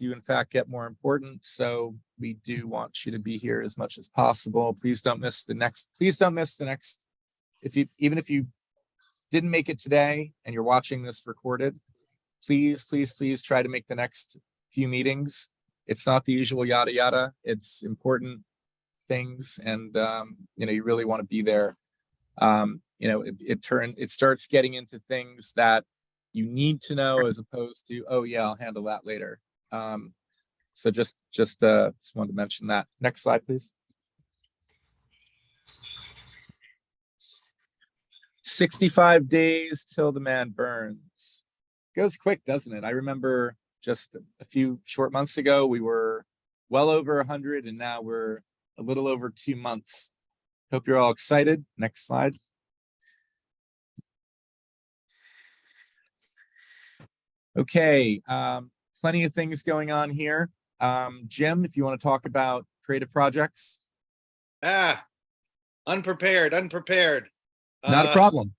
do in fact get more important. So we do want you to be here as much as possible. Please don't miss the next. Even if you didn't make it today and you're watching this recorded, please try to make the next few meetings. It's not the usual yada yada. It's important things, and you really want to be there. It starts getting into things that you need to know, as opposed to, oh yeah, I'll handle that later. So just wanted to mention that. Next slide, please. 65 days till the man burns. Goes quick, doesn't it? I remember just a few short months ago, we were well over 100, and now we're a little over 2 months. Hope you're all excited. Next slide. Okay, plenty of things going on here. Jim, if you want to talk about creative projects. Unprepared. Not a problem.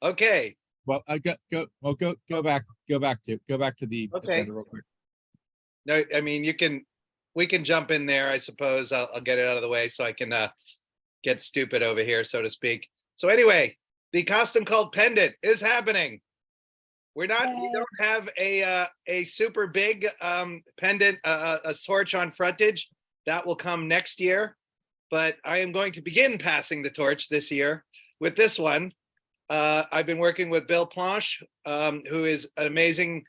Okay. Well, go back to the agenda real quick. No, I mean, we can jump in there, I suppose. I'll get it out of the way so I can get stupid over here, so to speak. So anyway, the custom cult pendant is happening. We don't have a super big pendant, a torch on frontage. That will come next year, but I am going to begin passing the torch this year with this one. I've been working with Bill Planche, who is an amazing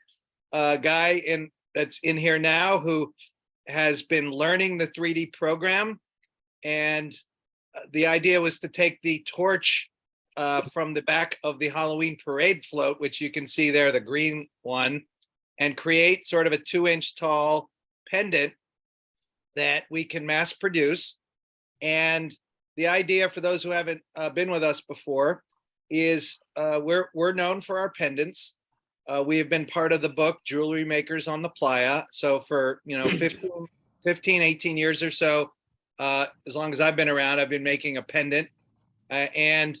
guy that's in here now, who has been learning the 3D program. And the idea was to take the torch from the back of the Halloween parade float, which you can see there, the green one, and create sort of a 2-inch tall pendant that we can mass produce. And the idea, for those who haven't been with us before, is we're known for our pendants. We have been part of the book Jewelry Makers on the Playa. So for 15, 18 years or so, as long as I've been around, I've been making a pendant. And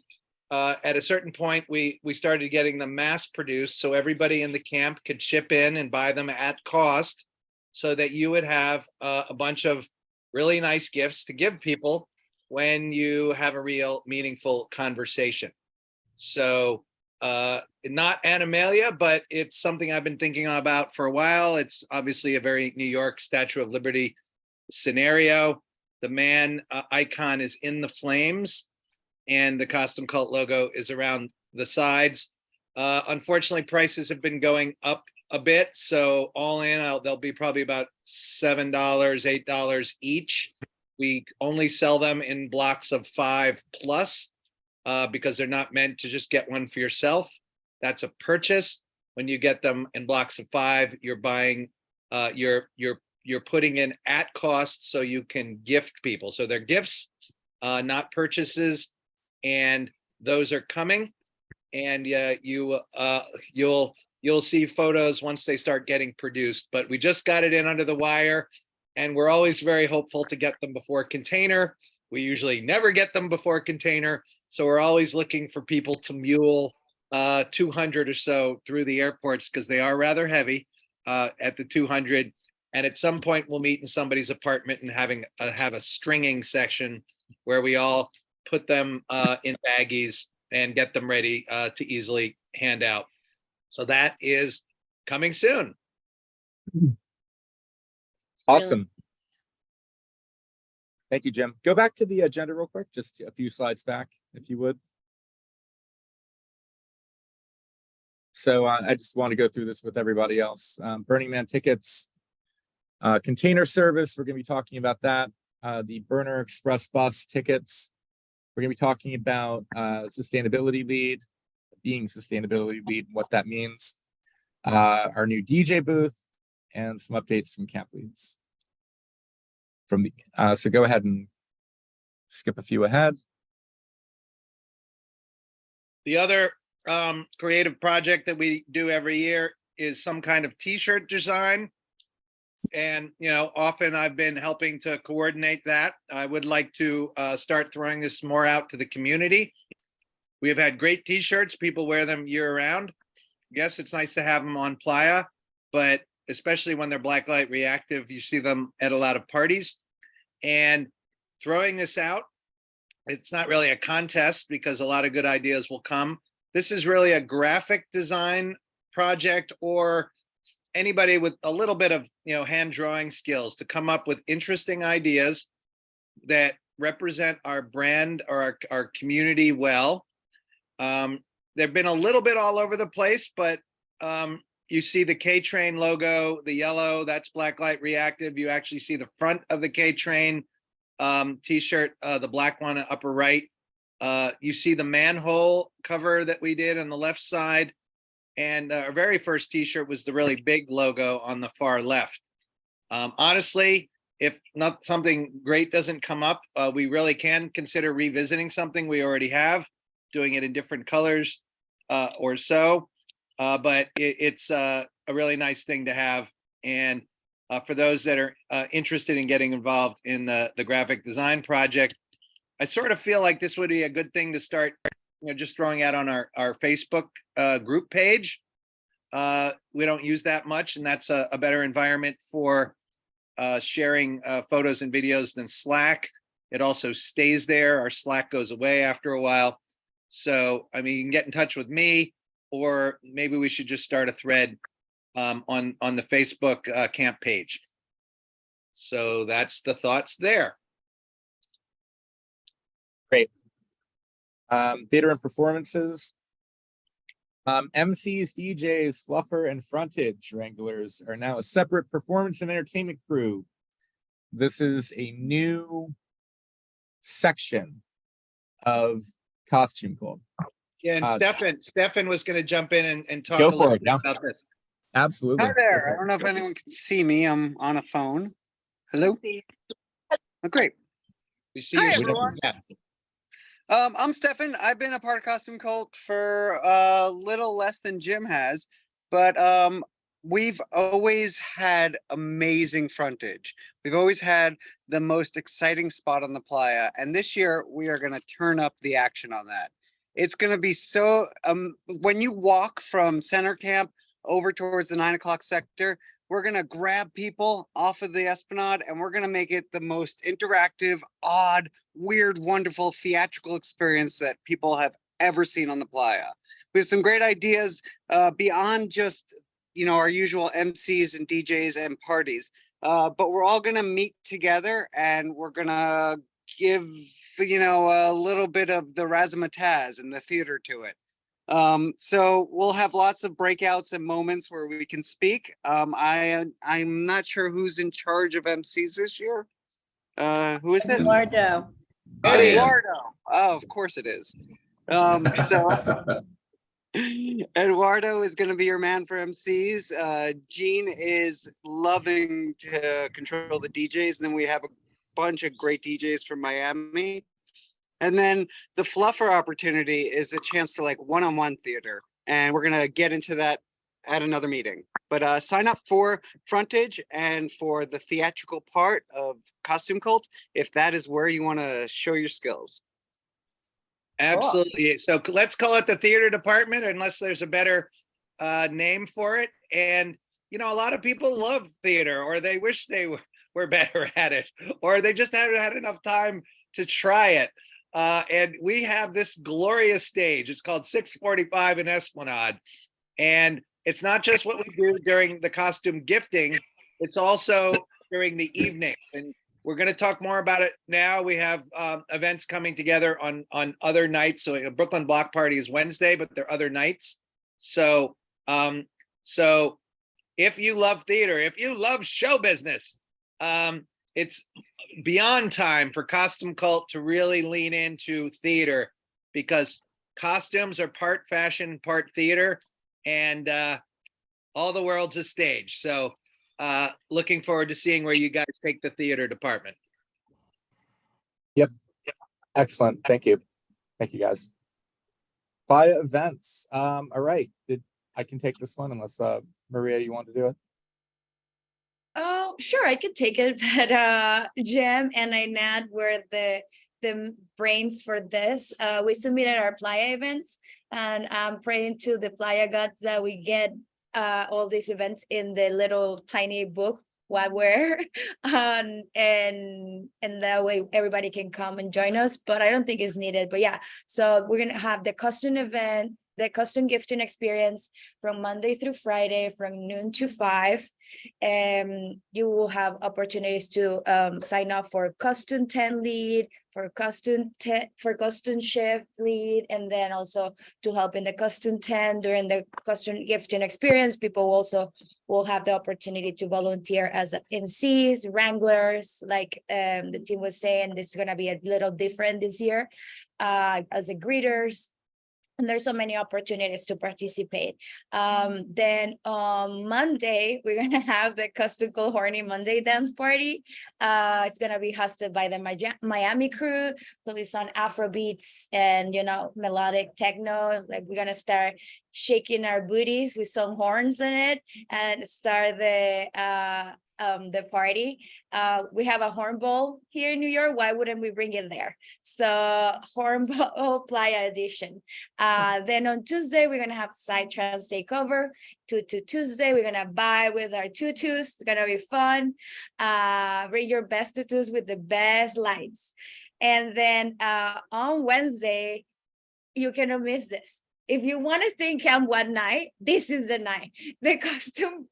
at a certain point, we started getting them mass produced, so everybody in the camp could chip in and buy them at cost, so that you would have a bunch of really nice gifts to give people when you have a real meaningful conversation. So not Animalia, but it's something I've been thinking about for a while. It's obviously a very New York Statue of Liberty scenario. The man icon is in the flames, and the Costume Cult logo is around the sides. Unfortunately, prices have been going up a bit. So all in, they'll be probably about $7, $8 each. We only sell them in blocks of 5 plus because they're not meant to just get one for yourself. That's a purchase. When you get them in blocks of 5, you're buying, you're putting in at cost so you can gift people. So they're gifts, not purchases, and those are coming. And you'll see photos once they start getting produced. But we just got it in under the wire, and we're always very hopeful to get them before container. We usually never get them before container, so we're always looking for people to mule 200 or so through the airports, because they are rather heavy at the 200. And at some point, we'll meet in somebody's apartment and have a stringing section where we all put them in baggies and get them ready to easily hand out. So that is coming soon. Awesome. Thank you, Jim. Go back to the agenda real quick, just a few slides back, if you would. So I just want to go through this with everybody else. Burning Man tickets, container service, we're going to be talking about that. The Burner Express bus tickets, we're going to be talking about sustainability lead, being sustainability lead, what that means. Our new DJ booth, and some updates from camp leads. So go ahead and skip a few ahead. The other creative project that we do every year is some kind of t-shirt design. And, often I've been helping to coordinate that. I would like to start throwing this more out to the community. We have had great t-shirts. People wear them year round. Yes, it's nice to have them on Playa, but especially when they're black light reactive. You see them at a lot of parties. And throwing this out, it's not really a contest because a lot of good ideas will come. This is really a graphic design project, or anybody with a little bit of, hand drawing skills to come up with interesting ideas that represent our brand or our community well. They've been a little bit all over the place, but you see the K-Train logo, the yellow, that's blacklight reactive. You actually see the front of the K-Train t-shirt, the black one upper right. You see the manhole cover that we did on the left side. And our very first t-shirt was the really big logo on the far left. Honestly, if not something great doesn't come up, we really can consider revisiting something we already have, doing it in different colors or so. But it's a really nice thing to have. And for those that are interested in getting involved in the graphic design project, I sort of feel like this would be a good thing to start, just throwing out on our Facebook group page. We don't use that much, and that's a better environment for sharing photos and videos than Slack. It also stays there. Our Slack goes away after a while. So, I mean, you can get in touch with me, or maybe we should just start a thread on the Facebook camp page. So that's the thoughts there. Great. Theater and performances. MCs, DJs, fluffer, and frontage wranglers are now a separate performance and entertainment crew. This is a new section of Costume Cult. Yeah, and Stefan was going to jump in and talk Go a for little it, bit yeah. about this. Absolutely. Hi there. I don't know if anyone can see me. I'm on a phone. Hello? Oh, great. We see Hi, you. everyone. Yeah. I'm Stefan. I've been a part of Costume Cult for a little less than Jim has, but we've always had amazing frontage. We've always had the most exciting spot on the playa, and this year we are going to turn up the action on that. It's going to be so, when you walk from center camp over towards the 9 o'clock sector, we're going to grab people off of the Esplanade and we're going to make it the most interactive, odd, weird, wonderful theatrical experience that people have ever seen on the playa. We have some great ideas beyond just, our usual MCs and DJs and parties, but we're all going to meet together and we're going to give, a little bit of the razzmatazz and the theater to it. So we'll have lots of breakouts and moments where we can speak. I'm not sure who's in charge of MCs this year. Who is it? Eduardo. Eduardo. Oh, of course it is. So Eduardo is going to be your man for MCs. Gene is loving to control the DJs. And then we have a bunch of great DJs from Miami. And then the fluffer opportunity is a chance for like one-on-one theater. And we're going to get into that at another meeting. But sign up for frontage and for the theatrical part of Costume Cult if that is where you want to show your skills. Absolutely. So let's call it the theater department, unless there's a better name for it. And, a lot of people love theater, or they wish they were better at it, or they just haven't had enough time to try it. And we have this glorious stage. It's called 645 in Esplanade. And it's not just what we do during the costume gifting, it's also during the evenings. And we're going to talk more about it now. We have events coming together on other nights. So Brooklyn Block Party is Wednesday, but there are other nights. So if you love theater, if you love show business, it's beyond time for Costume Cult to really lean into theater, because costumes are part fashion, part theater, and all the world's a stage. So looking forward to seeing where you guys take the theater department. Yep. Excellent. Thank you. Thank you, guys. Via events. All right. I can take this one unless Maria, you want to do it? Oh, sure, I could take it, but Jim and Inad were the brains for this. We submitted our playa events, and I'm praying to the playa gods that we get all these events in the little tiny book what we're and that way everybody can come and join us, but I don't think it's needed. But yeah, so we're gonna have the custom event, the custom gifting experience from Monday through Friday from noon to 5. You will have opportunities to sign up for custom tent lead, for custom shift lead, and then also to help in the custom tent during the custom gifting experience. People also will have the opportunity to volunteer as NCs, wranglers, like the team was saying. This is going to be a little different this year, as a greeters. And there's so many opportunities to participate. Then on Monday, we're gonna have the Custom Cold Horny Monday dance party. It's gonna be hosted by the Miami crew, who is on Afro beats and melodic techno. Like, we're gonna start shaking our booties with some horns in it and start the party. We have a hornball here in New York. Why wouldn't we bring it there? So hornball playa edition. Then on Tuesday, we're gonna have side trans takeover. Tuesday, we're gonna buy with our tutus. It's gonna be fun. Bring your best tutus with the best lights. And then on Wednesday, you cannot miss this. If you want to stay in camp one night, this is the night. The custom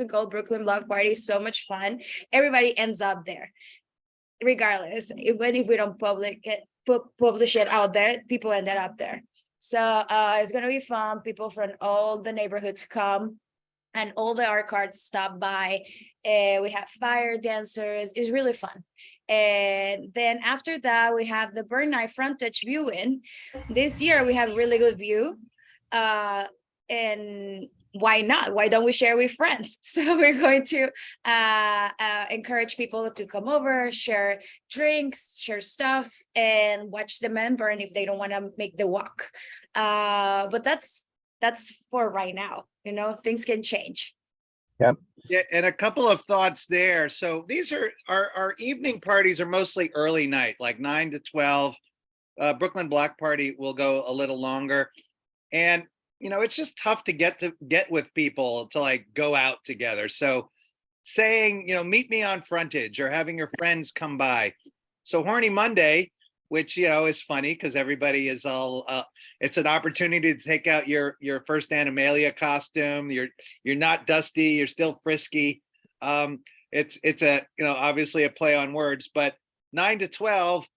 called Brooklyn Block Party is so much fun. Everybody ends up there, regardless. Even if we don't publish it out there, people ended up there. So it's gonna be fun. People from all the neighborhoods come, and all the art cards stop by. We have fire dancers. It's really fun. And then after that, we have the Burn Night frontage viewing. This year we have really good view. And why not? Why don't we share with friends? So we're going to encourage people to come over, share drinks, share stuff, and watch the men burn if they don't want to make the walk. But that's for right now. Things can change. Yeah, and a couple of thoughts there. So these are our evening parties are mostly early night, like 9 to 12. Brooklyn Block Party will go a little longer. And it's just tough to get with people to like go out together. So saying, meet me on frontage, or having your friends come by. So Horny Monday, which, is funny because everybody is all, it's an opportunity to take out your first Animalia costume. You're not dusty, you're still frisky. It's a, obviously a play on words, but 9 to 12,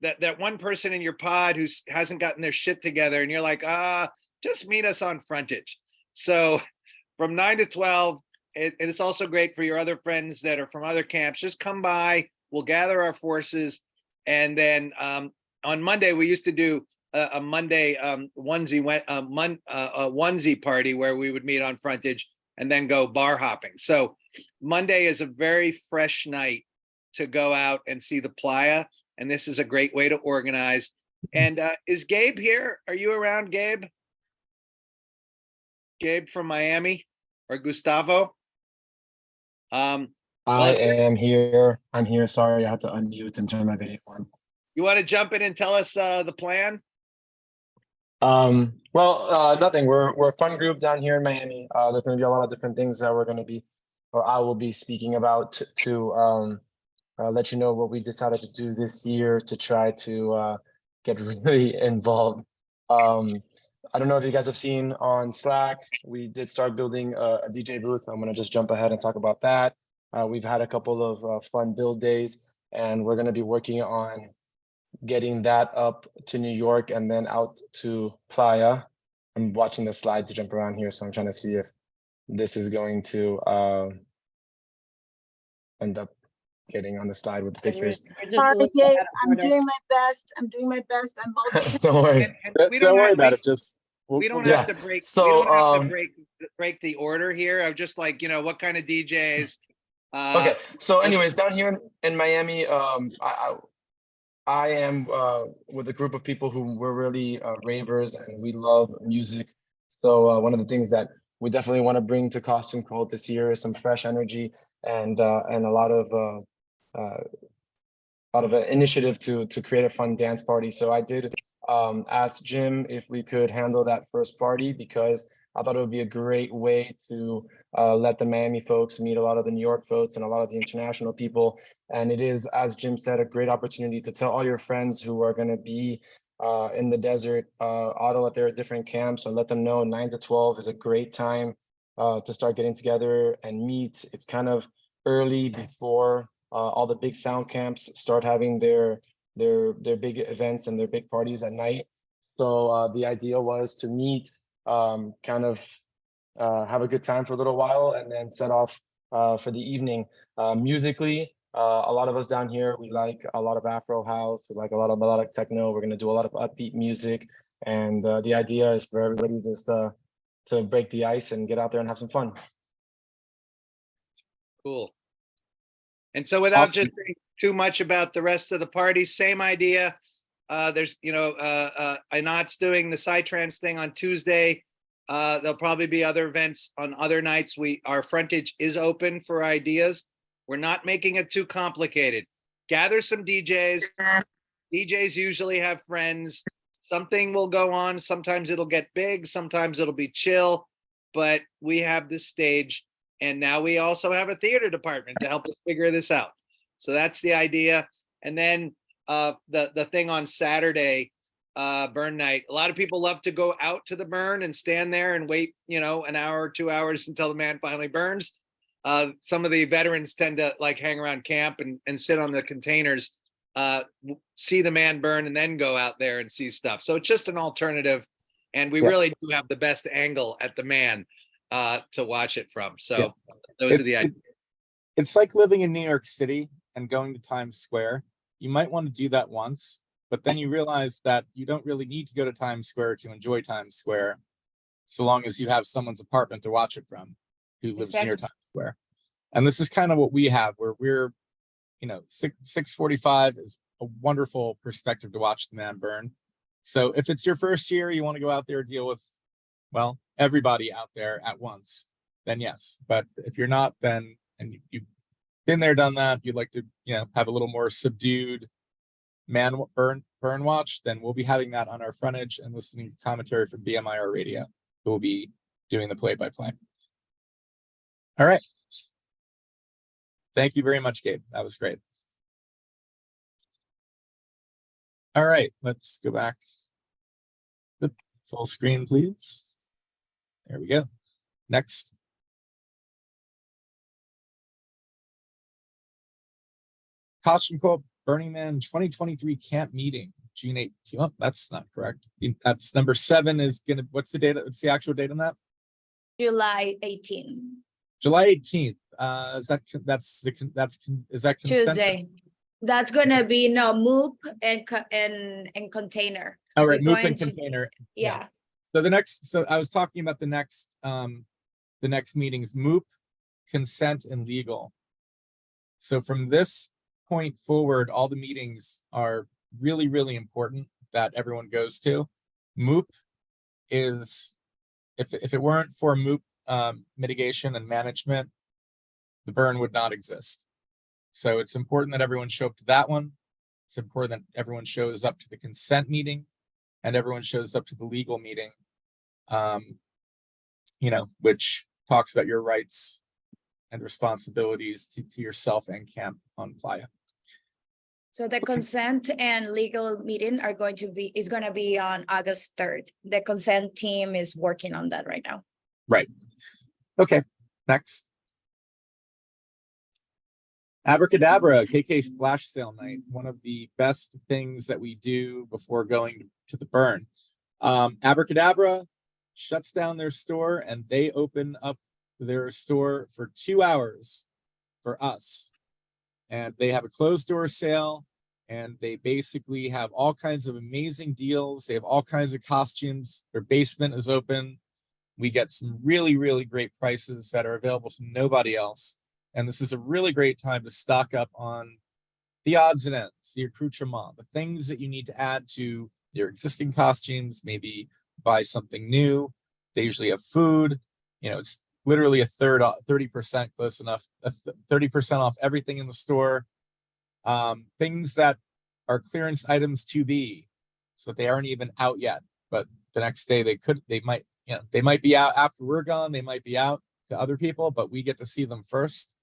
that one person in your pod who hasn't gotten their shit together, and you're like, just meet us on frontage. So from 9 to 12, it's also great for your other friends that are from other camps. Just come by, we'll gather our forces. And then on Monday, we used to do a Monday onesie party where we would meet on frontage and then go bar hopping. So Monday is a very fresh night to go out and see the playa. And this is a great way to organize. And is Gabe here? Are you around, Gabe? Gabe from Miami, or Gustavo? I am here. I'm here. Sorry, I had to unmute and turn my video on. You want to jump in and tell us the plan? Nothing. We're a fun group down here in Miami. There's going to be a lot of different things that I will be speaking about to let you know what we decided to do this year to try to get really involved. I don't know if you guys have seen on Slack, we did start building a DJ booth. I'm going to just jump ahead and talk about that. We've had a couple of fun build days, and we're going to be working on getting that up to New York and then out to Playa. I'm watching the slides jump around here, so I'm trying to see if this is going to end up getting on the slide with the pictures. Sorry, Gabe, I'm doing my best. I'm Don't worry. We Don't worry about we- it. Just We don't yeah. have to break. So, we don't have to break the order here. I'm just like, what kind of DJs? Okay. So, anyways, down here in Miami, I am with a group of people who were really ravers, and we love music. So one of the things that we definitely want to bring to Costume Cult this year is some fresh energy and a lot of initiative to create a fun dance party. So I did ask Jim if we could handle that first party, because I thought it would be a great way to let the Miami folks meet a lot of the New York folks and a lot of the international people. And it is, as Jim said, a great opportunity to tell all your friends who are going to be in the desert, auto at their different camps, and let them know 9 to 12 is a great time to start getting together and meet. It's kind of early before all the big sound camps start having their big events and their big parties at night. So the idea was to meet, kind of have a good time for a little while, and then set off for the evening. Musically, a lot of us down here, we like a lot of Afro house, we like a lot of melodic techno. We're gonna do a lot of upbeat music, and the idea is for everybody just to break the ice and get out there and have some fun. Cool. And so without Awesome. just saying too much about the rest of the party, same idea. There's, Inot's doing the Psytrance thing on Tuesday. There'll probably be other events on other nights. Our frontage is open for ideas. We're not making it too complicated. Gather some DJs. DJs usually have friends. Something will go on. Sometimes it'll get big. Sometimes it'll be chill. But we have this stage. And now we also have a theater department to help us figure this out. So that's the idea. And then the thing on Saturday, burn night. A lot of people love to go out to the burn and stand there and wait, an hour or 2 hours until the man finally burns. Some of the veterans tend to like hang around camp and sit on the containers, see the man burn, and then go out there and see stuff. So it's just an alternative. And we really do have the best angle at the man to watch it from. So those are the ideas. It's like living in New York City and going to Times Square. You might want to do that once, but then you realize that you don't really need to go to Times Square to enjoy Times Square, so long as you have someone's apartment to watch it from who lives near Times Square. And this is kind of what we have, where we're, 6:45 is a wonderful perspective to watch the man burn. So if it's your first year, you want to go out there and deal with, well, everybody out there at once, then yes. But if you're not, then, and you've been there, done that, you'd like to, have a little more subdued man burn watch, then we'll be having that on our frontage and listening to commentary from BMIR Radio, who will be doing the play-by-play. All right. Thank you very much, Gabe. That was great. All right, let's go back. Full screen, please. There we go. Next. Costume Cult Burning Man 2023 camp meeting, June 18th. Oh, that's not correct. That's number 7 is gonna, what's the date? What's the actual date on that? July 18th, July 18th. Is that consent? Tuesday. That's gonna be MOOP and container. Oh, right, We're MOOP and going to- container. Yeah. So I was talking about the next meetings, MOOP, consent, and legal. So from this point forward, all the meetings are really, really important that everyone goes to. MOOP is, if it weren't for MOOP mitigation and management, the burn would not exist. So it's important that everyone show up to that one. It's important that everyone shows up to the consent meeting and everyone shows up to the legal meeting, which talks about your rights and responsibilities to yourself and camp on Playa. So the consent and legal meeting is going to be on August 3rd. The consent team is working on that right now. Right. Okay. Next. Abracadabra, KK flash sale night. One of the best things that we do before going to the burn. Abracadabra shuts down their store and they open up their store for 2 hours for us. And they have a closed door sale and they basically have all kinds of amazing deals. They have all kinds of costumes. Their basement is open. We get some really, really great prices that are available to nobody else. And this is a really great time to stock up on the odds and ends, the accoutrement, the things that you need to add to your existing costumes, maybe buy something new. They usually have food. It's literally a 30% close enough, 30% off everything in the store. Things that are clearance items to be, so that they aren't even out yet, but the next day they you know, they might be out after we're gone, they might be out to other people, but we get to see them first.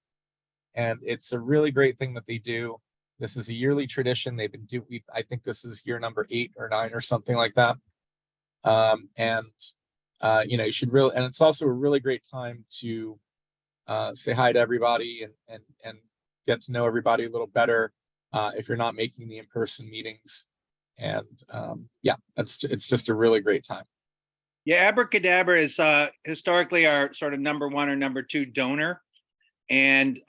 And it's a really great thing that they do. This is a yearly tradition. They've been doing, I think this is year number 8 or 9 or something like that. You know, you should really, and it's also a really great time to say hi to everybody and get to know everybody a little better if you're not making the in-person meetings. And yeah, it's just a really great time. Yeah, Abracadabra is historically our sort of number 1 or number 2 donor. And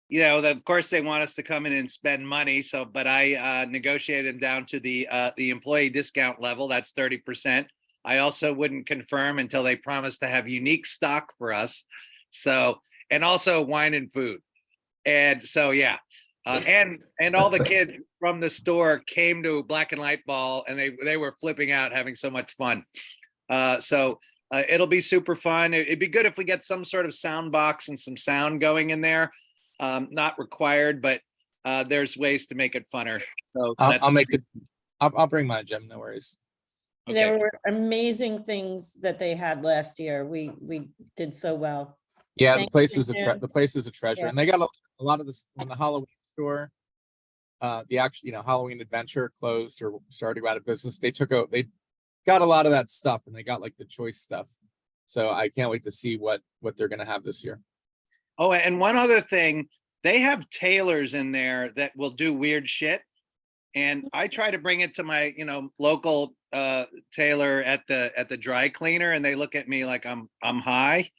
you know, of course they want us to come in and spend money. So, but I negotiated them down to the employee discount level. That's 30%. I also wouldn't confirm until they promise to have unique stock for us. So, and also wine and food. And so, yeah. And all the kids from the store came to Black and Light Ball, and they were flipping out, having so much fun. So it'll be super fun. It'd be good if we get some sort of sound box and some sound going in there. Not required, but there's ways to make it funner. So I'll make it. I'll bring my Jim. No worries. Okay. There were amazing things that they had last year. We did so well. Yeah, Thank the place you, is Jim. the place is a treasure, Yeah. and they got a lot of this when the Halloween store, the actual, you know, Halloween Adventure closed or started to go out of business. They got a lot of that stuff, and they got like the choice stuff. So I can't wait to see what they're gonna have this year. Oh, and one other thing, they have tailors in there that will do weird shit. And I try to bring it to my, you know, local tailor at the dry cleaner, and they look at me like I'm high.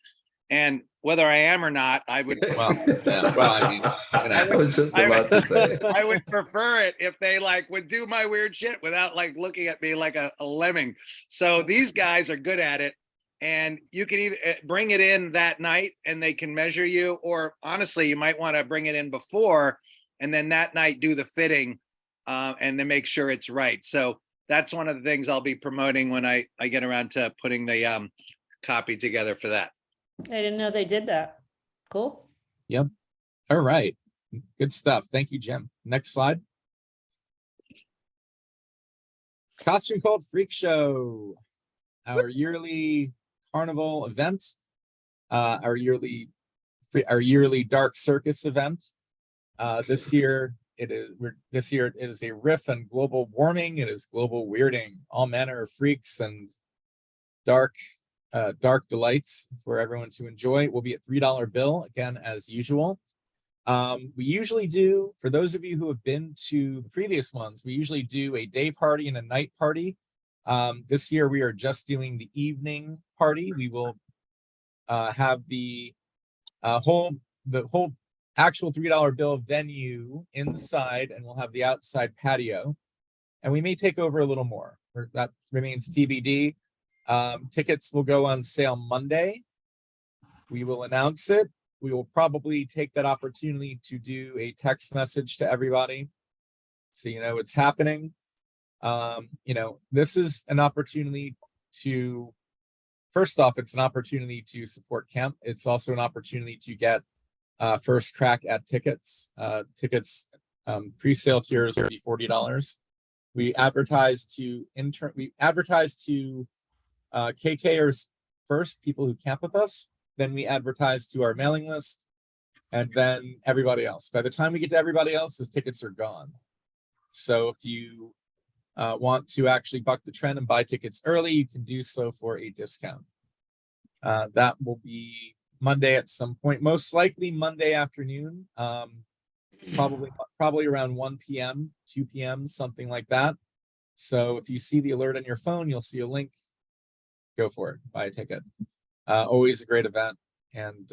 And whether I am or not, I would Well, yeah, well, I mean, you know, I was just about to say. I would prefer it if they like would do my weird shit without like looking at me like a lemming. So these guys are good at it. And you can either bring it in that night and they can measure you, or honestly, you might want to bring it in before and then that night do the fitting and then make sure it's right. So that's one of the things I'll be promoting when I get around to putting the copy together for that. I didn't know they did that. Cool. Yep. All right. Good stuff. Thank you, Jim. Next slide. Costume Cult Freak Show, our yearly carnival event, our yearly dark circus event. This year it is a riff on global warming. It is global weirding, all manner of freaks and dark delights for everyone to enjoy. It will be a $3 bill again, as usual. We usually do, for those of you who have been to the previous ones, we usually do a day party and a night party. This year we are just doing the evening party. We will have the whole actual $3 bill venue inside, and we'll have the outside patio, and we may take over a little more. That remains TBD. Tickets will go on sale Monday. We will announce it. We will probably take that opportunity to do a text message to everybody so you know it's happening. You know, this is an opportunity to, first off, it's an opportunity to support camp. It's also an opportunity to get first crack at tickets. Pre-sale tiers will be $40. We advertise to KKers first, people who camp with us. Then we advertise to our mailing list, and then everybody else. By the time we get to everybody else, those tickets are gone. So if you want to actually buck the trend and buy tickets early, you can do so for a discount. That will be Monday at some point, most likely Monday afternoon, probably around 1 p.m., 2 p.m., something like that. So if you see the alert on your phone, you'll see a link. Go for it, buy a ticket. Always a great event. And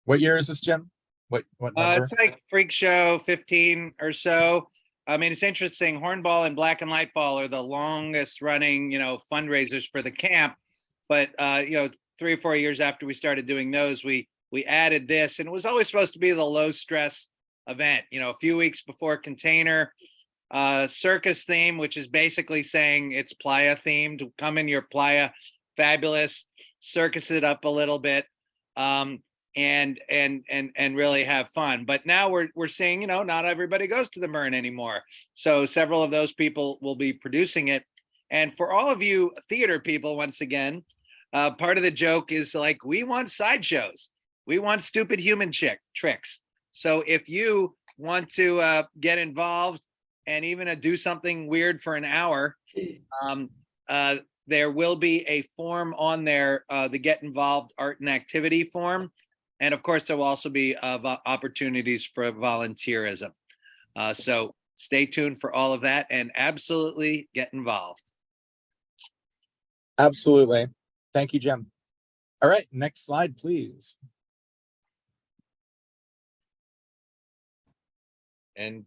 what year is this, Jim? What number? It's like Freak Show 15 or so. I mean, it's interesting. Hornball and Black and Light Ball are the longest running, you know, fundraisers for the camp. But you know, 3 or 4 years after we started doing those, we added this, and it was always supposed to be the low stress event. You know, a few weeks before Container. Circus theme, which is basically saying it's playa themed. Come in your playa, fabulous, circus it up a little bit, and really have fun. But now we're seeing, you know, not everybody goes to the Burn anymore. So several of those people will be producing it, And for all of you theater people, once again, part of the joke is like, we want sideshows. We want stupid human tricks. So if you want to get involved and even do something weird for an hour, there will be a form on there, the Get Involved Art and Activity form. And of course, there will also be opportunities for volunteerism. So stay tuned for all of that and absolutely get involved. Absolutely. Thank you, Jim. All right, next slide, please. And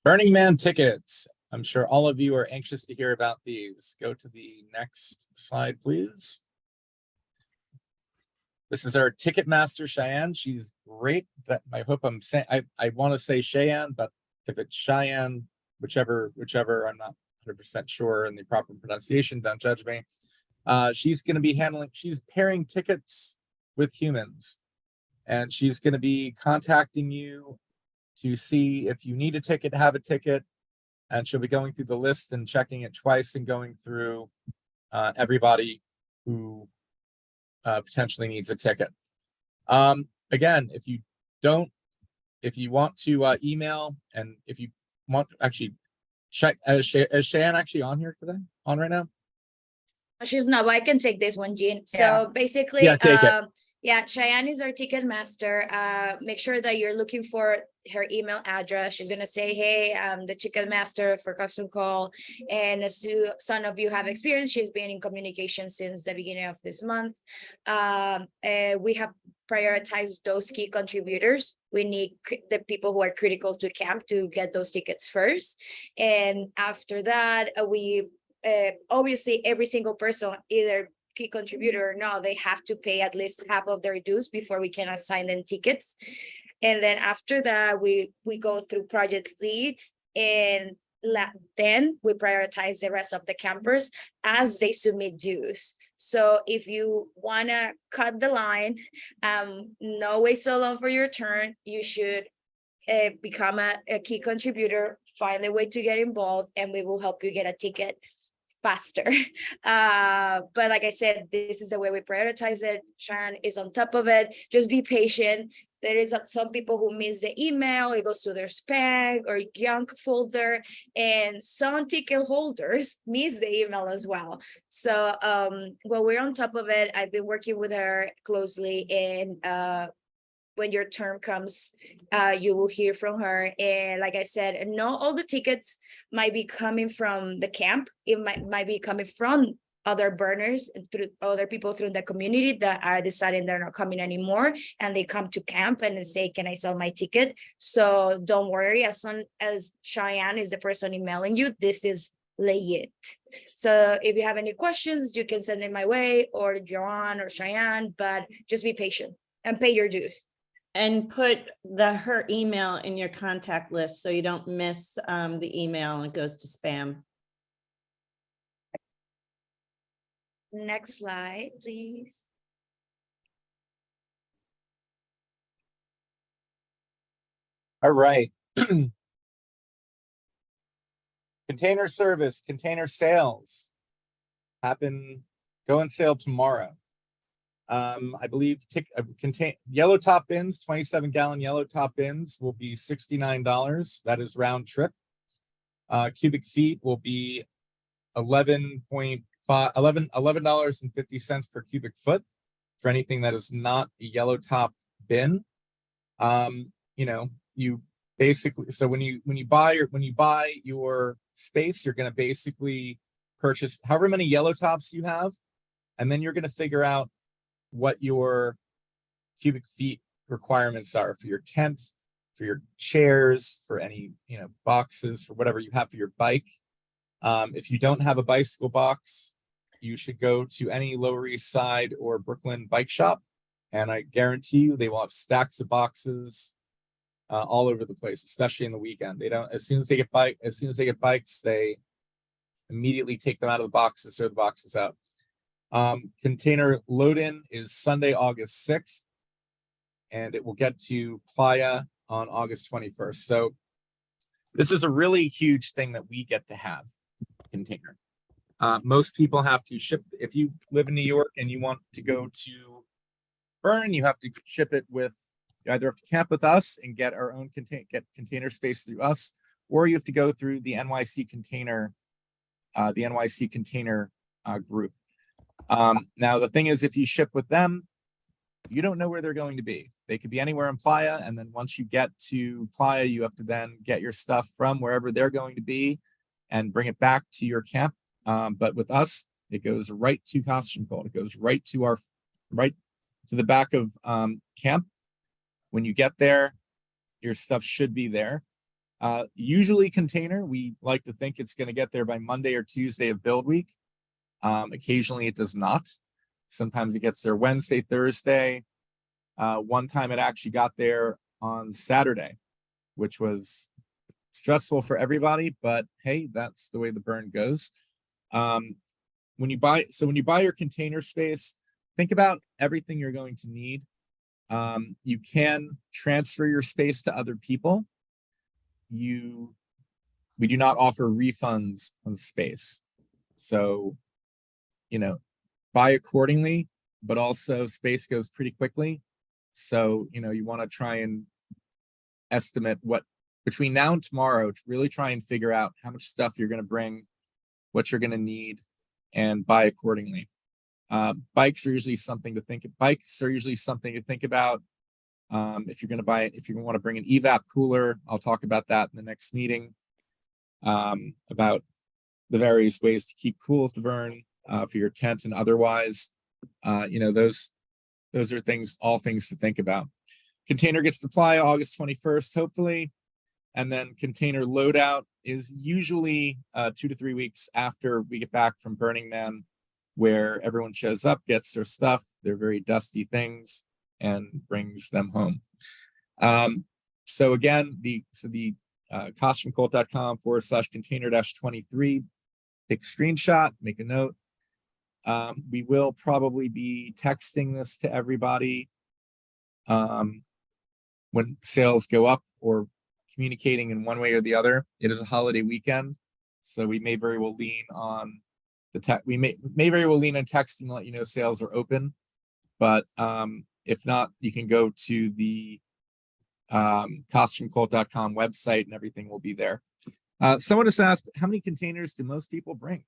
Burning Man tickets. I'm sure all of you are anxious to hear about these. Go to the next slide, please. This is our ticket master, Cheyenne. She's great. I hope I'm saying, I want to say Cheyenne, but if it's Cheyenne, whichever, I'm not 100% sure in the proper pronunciation, don't judge me. She's going to be she's pairing tickets with humans, and she's going to be contacting you to see if you need a ticket, have a ticket, and she'll be going through the list and checking it twice and going through everybody who potentially needs a ticket. Again, if you want to email, and if you want, actually check, is Cheyenne actually on here today? On right now? She's not, but I can take this one, Jean. Yeah. So basically, Yeah, take it. yeah, Cheyenne is our ticket master. Make sure that you're looking for her email address. She's gonna say, hey, I'm the ticket master for Custom Call. And as some of you have experience, she's been in communication since the beginning of this month. We have prioritized those key contributors. We need the people who are critical to camp to get those tickets first. And after that, we obviously every single person, either key contributor or not, they have to pay at least half of their dues before we can assign them tickets. And then after that, we go through project leads, and then we prioritize the rest of the campers as they submit dues. So if you want to cut the line, no wait so long for your turn, you should become a key contributor, find a way to get involved, and we will help you get a ticket faster. But like I said, this is the way we prioritize it. Sharon is on top of it. Just be patient. There is some people who miss the email, it goes to their spam or junk folder, and some ticket holders miss the email as well. So well, we're on top of it. I've been working with her closely, and when your term comes, you will hear from her. And like I said, not all the tickets might be coming from the camp. It might be coming from other burners and through other people through the community that are deciding they're not coming anymore, and they come to camp and they say, can I sell my ticket? So don't worry, as soon as Cheyenne is the person emailing you, this is legit. So if you have any questions, you can send it my way, or Joanne or Cheyenne, but just be patient and pay your dues. And put her email in your contact list so you don't miss the email and it goes to spam. Next slide, please. All right. Container service, container sales go on sale tomorrow. I believe yellow top bins, 27-gallon yellow top bins will be $69. That is round trip. Cubic feet will be $11.50 per cubic foot for anything that is not a yellow top bin. You know, you basically, so when you buy your space, you're going to basically purchase however many yellow tops you have, and then you're going to figure out what your cubic feet requirements are for your tent, for your chairs, for any, boxes, for whatever you have for your bike. If you don't have a bicycle box, you should go to any Lower East Side or Brooklyn bike shop, and I guarantee you they will have stacks of boxes all over the place, especially in the weekend. They don't, as soon as they get bikes, they immediately take them out of the boxes, throw the boxes out. Container load-in is Sunday, August 6th, and it will get to Playa on August 21st. So this is a really huge thing that we get to have, container. Most people have to ship, if you live in New York and you want to go to Bern, you have to ship it with, you either have to camp with us and get our own container space through us, or you have to go through the NYC container, group. Now the thing is, if you ship with them, you don't know where they're going to be. They could be anywhere in Playa, and then once you get to Playa, you have to then get your stuff from wherever they're going to be and bring it back to your camp. But with us, it goes right to Costume Cult. It goes right to the back of camp. When you get there, your stuff should be there. Usually container, we like to think it's going to get there by Monday or Tuesday of build week. Occasionally it does not. Sometimes it gets there Wednesday, Thursday. One time it actually got there on Saturday, which was stressful for everybody, but hey, that's the way the burn goes. When you buy your container space, think about everything you're going to need. You can transfer your space to other people. We do not offer refunds on space. So, buy accordingly, but also space goes pretty quickly. So, you want to try and estimate what between now and tomorrow, to really try and figure out how much stuff you're going to bring, what you're going to need, and buy accordingly. Bikes are usually something to think about. If you're going to buy it, if you want to bring an evap cooler, I'll talk about that in the next meeting, about the various ways to keep cool at the burn, for your tent and otherwise. Those are all things to think about. Container gets to Playa August 21st, hopefully. And then container loadout is usually 2 to 3 weeks after we get back from Burning Man, where everyone shows up, gets their stuff, their very dusty things, and brings them home. So again, the costumecult.com/container-23, take a screenshot, make a note. We will probably be texting this to everybody when sales go up, or communicating in one way or the other. It is a holiday weekend, so we may very well lean on we may very well lean on texting to let you know sales are open. But if not, you can go to the costumecult.com website and everything will be there. Someone has asked, how many containers do most people bring?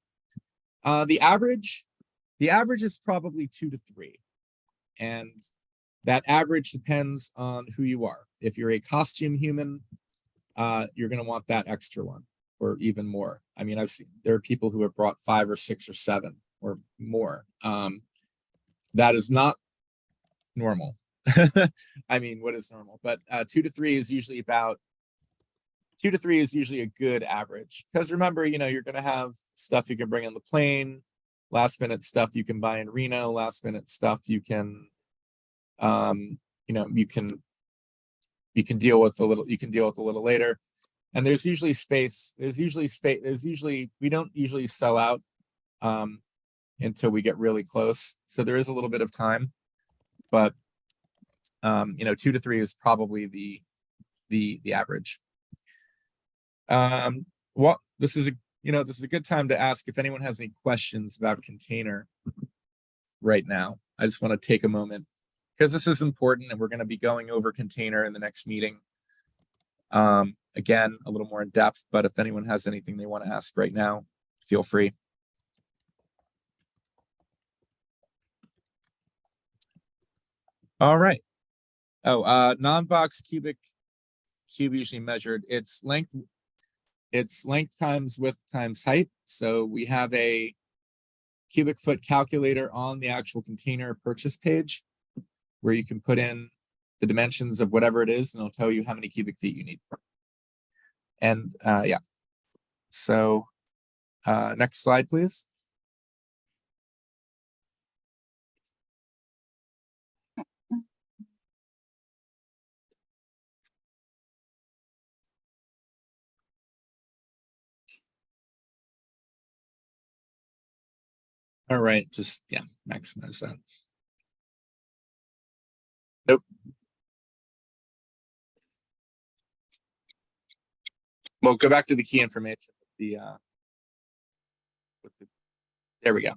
The average is probably 2 to 3. And that average depends on who you are. If you're a costume human, you're going to want that extra one, or even more. I mean, there are people who have brought 5 or 6 or 7 or more. That is not normal. I mean, what is normal? But 2 to 3 is usually a good average. Because remember, you're going to have stuff you can bring on the plane, last minute stuff you can buy in Reno, last minute stuff you can, you can deal with a little later. And there's usually space. We don't usually sell out until we get really close. So there is a little bit of time, but 2 to 3 is probably the average. This is a good time to ask if anyone has any questions about container right now. I just want to take a moment, because this is important and we're going to be going over container in the next meeting. Again, a little more in depth, but if anyone has anything they want to ask right now, feel free. All right. Oh, non-box cube usually measured. It's length times width times height. So we have a cubic foot calculator on the actual container purchase page, where you can put in the dimensions of whatever it is, and it'll tell you how many cubic feet you need. And yeah. So next slide, please. All right, just, yeah, maximize that. Nope. Well, go back to the key information. There we go.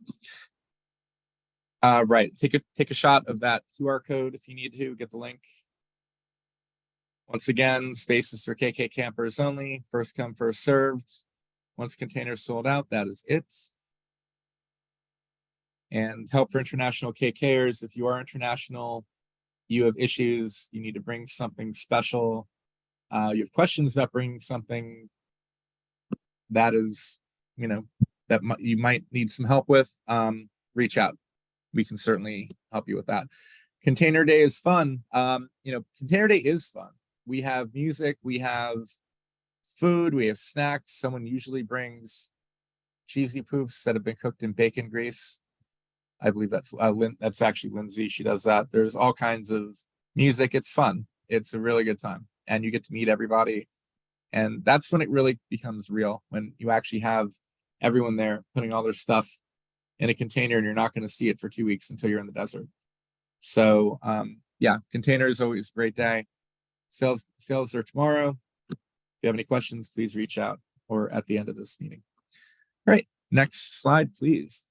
Right, take a shot of that QR code if you need to, get the link. Once again, spaces for KK campers only, first come, first served. Once containers sold out, that is it. And help for international KKers. If you are international, you have issues, you need to bring something special. You have questions about bringing something that is, that you might need some help with, reach out. We can certainly help you with that. Container Day is fun. Container Day is fun. We have music, we have food, we have snacks. Someone usually brings cheesy poofs that have been cooked in bacon grease. I believe that's actually Lindsay. She does that. There's all kinds of music. It's fun. It's a really good time, and you get to meet everybody. And that's when it really becomes real, when you actually have everyone there putting all their stuff in a container, and you're not going to see it for 2 weeks until you're in the desert. So yeah, container is always a great day. Sales are tomorrow. If you have any questions, please reach out or at the end of this meeting. All right, next slide, please.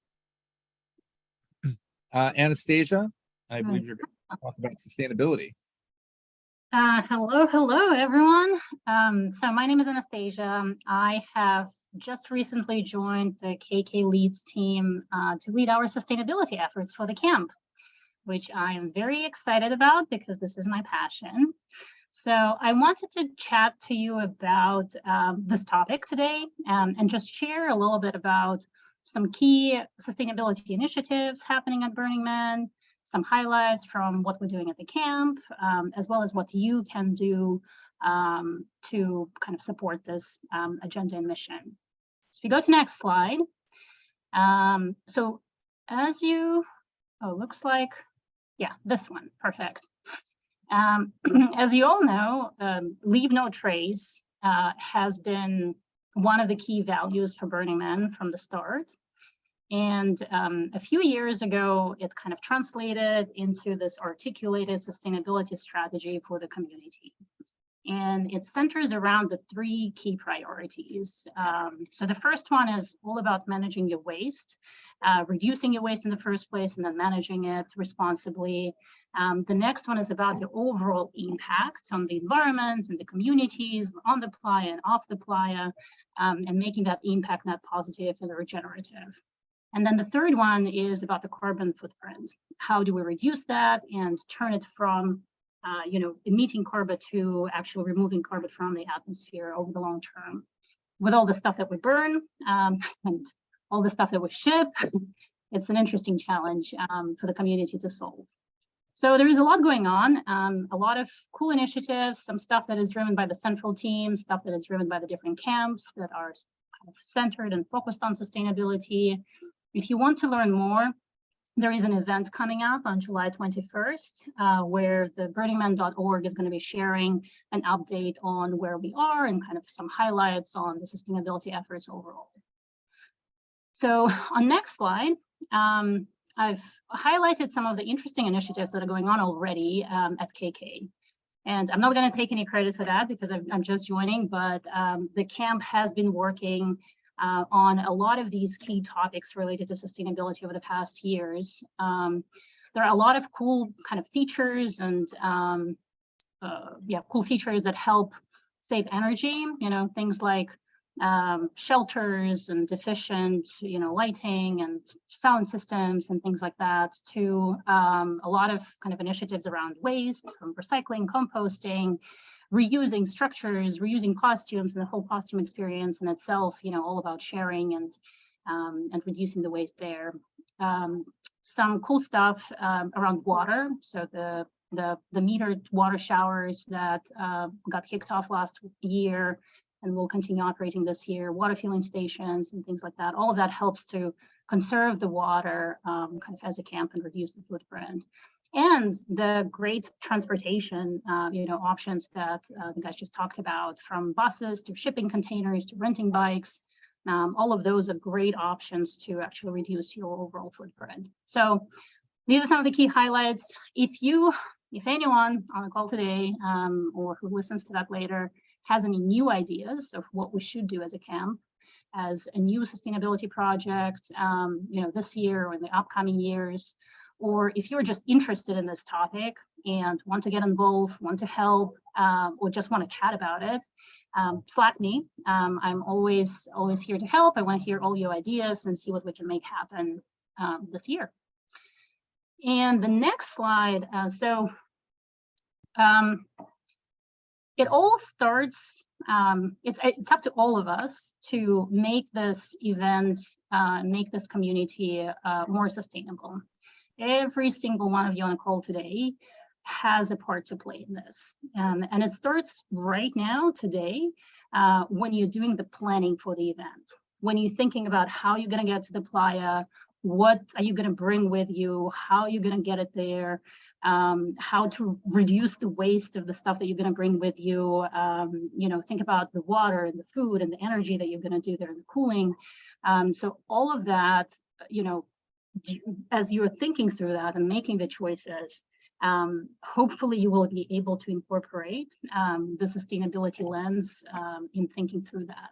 Anastasia, I believe you're going to talk about sustainability. Hello, everyone. So my name is Anastasia. I have just recently joined the KK Leads team to lead our sustainability efforts for the camp, which I am very excited about because this is my passion. So I wanted to chat to you about this topic today and just share a little bit about some key sustainability initiatives happening at Burning Man, some highlights from what we're doing at the camp, as well as what you can do to kind of support this agenda and mission. So if you go to next slide. So as you, looks like, yeah, this one, perfect. As you all know, leave no trace has been one of the key values for Burning Man from the start. And a few years ago, it kind of translated into this articulated sustainability strategy for the community. And it centers around the 3 key priorities. So the first one is all about managing your waste, reducing your waste in the first place and then managing it responsibly. The next one is about the overall impact on the environment and the communities on the playa and off the playa, and making that impact net positive and regenerative. And then the third one is about the carbon footprint. How do we reduce that and turn it from emitting carbon to actually removing carbon from the atmosphere over the long term? With all the stuff that we burn and all the stuff that we ship, it's an interesting challenge for the community to solve. So there is a lot going on, a lot of cool initiatives, some stuff that is driven by the central team, stuff that is driven by the different camps that are kind of centered and focused on sustainability. If you want to learn more, there is an event coming up on July 21st, where the burningman.org is going to be sharing an update on where we are and kind of some highlights on the sustainability efforts overall. So on next slide, I've highlighted some of the interesting initiatives that are going on already at KK. And I'm not going to take any credit for that because I'm just joining, but the camp has been working on a lot of these key topics related to sustainability over the past years. There are a lot of cool kind of features and cool features that help save energy, things like shelters and efficient, lighting and sound systems and things like that, to a lot of kind of initiatives around waste, from recycling, composting, reusing structures, reusing costumes, and the whole costume experience in itself, all about sharing and reducing the waste there. Some cool stuff around water. So the metered water showers that got kicked off last year and will continue operating this year, water filling stations and things like that. All of that helps to conserve the water kind of as a camp and reduce the footprint. And the great transportation, options that the guys just talked about, from buses to shipping containers to renting bikes, all of those are great options to actually reduce your overall footprint. So these are some of the key highlights. If anyone on the call today or who listens to that later has any new ideas of what we should do as a camp, as a new sustainability project, this year or in the upcoming years, or if you're just interested in this topic and want to get involved, want to help, or just want to chat about it, Slack me. I'm always here to help. I want to hear all your ideas and see what we can make happen this year. And the next slide, it all starts, it's up to all of us to make this event, make this community more sustainable. Every single one of you on the call today has a part to play in this. And it starts right now, today, when you're doing the planning for the event. When you're thinking about how you're gonna get to the playa, what are you gonna bring with you, how are you gonna get it there, how to reduce the waste of the stuff that you're going to bring with you. Think about the water and the food and the energy that you're going to do there and the cooling. So all of that, as you're thinking through that and making the choices, hopefully you will be able to incorporate the sustainability lens in thinking through that.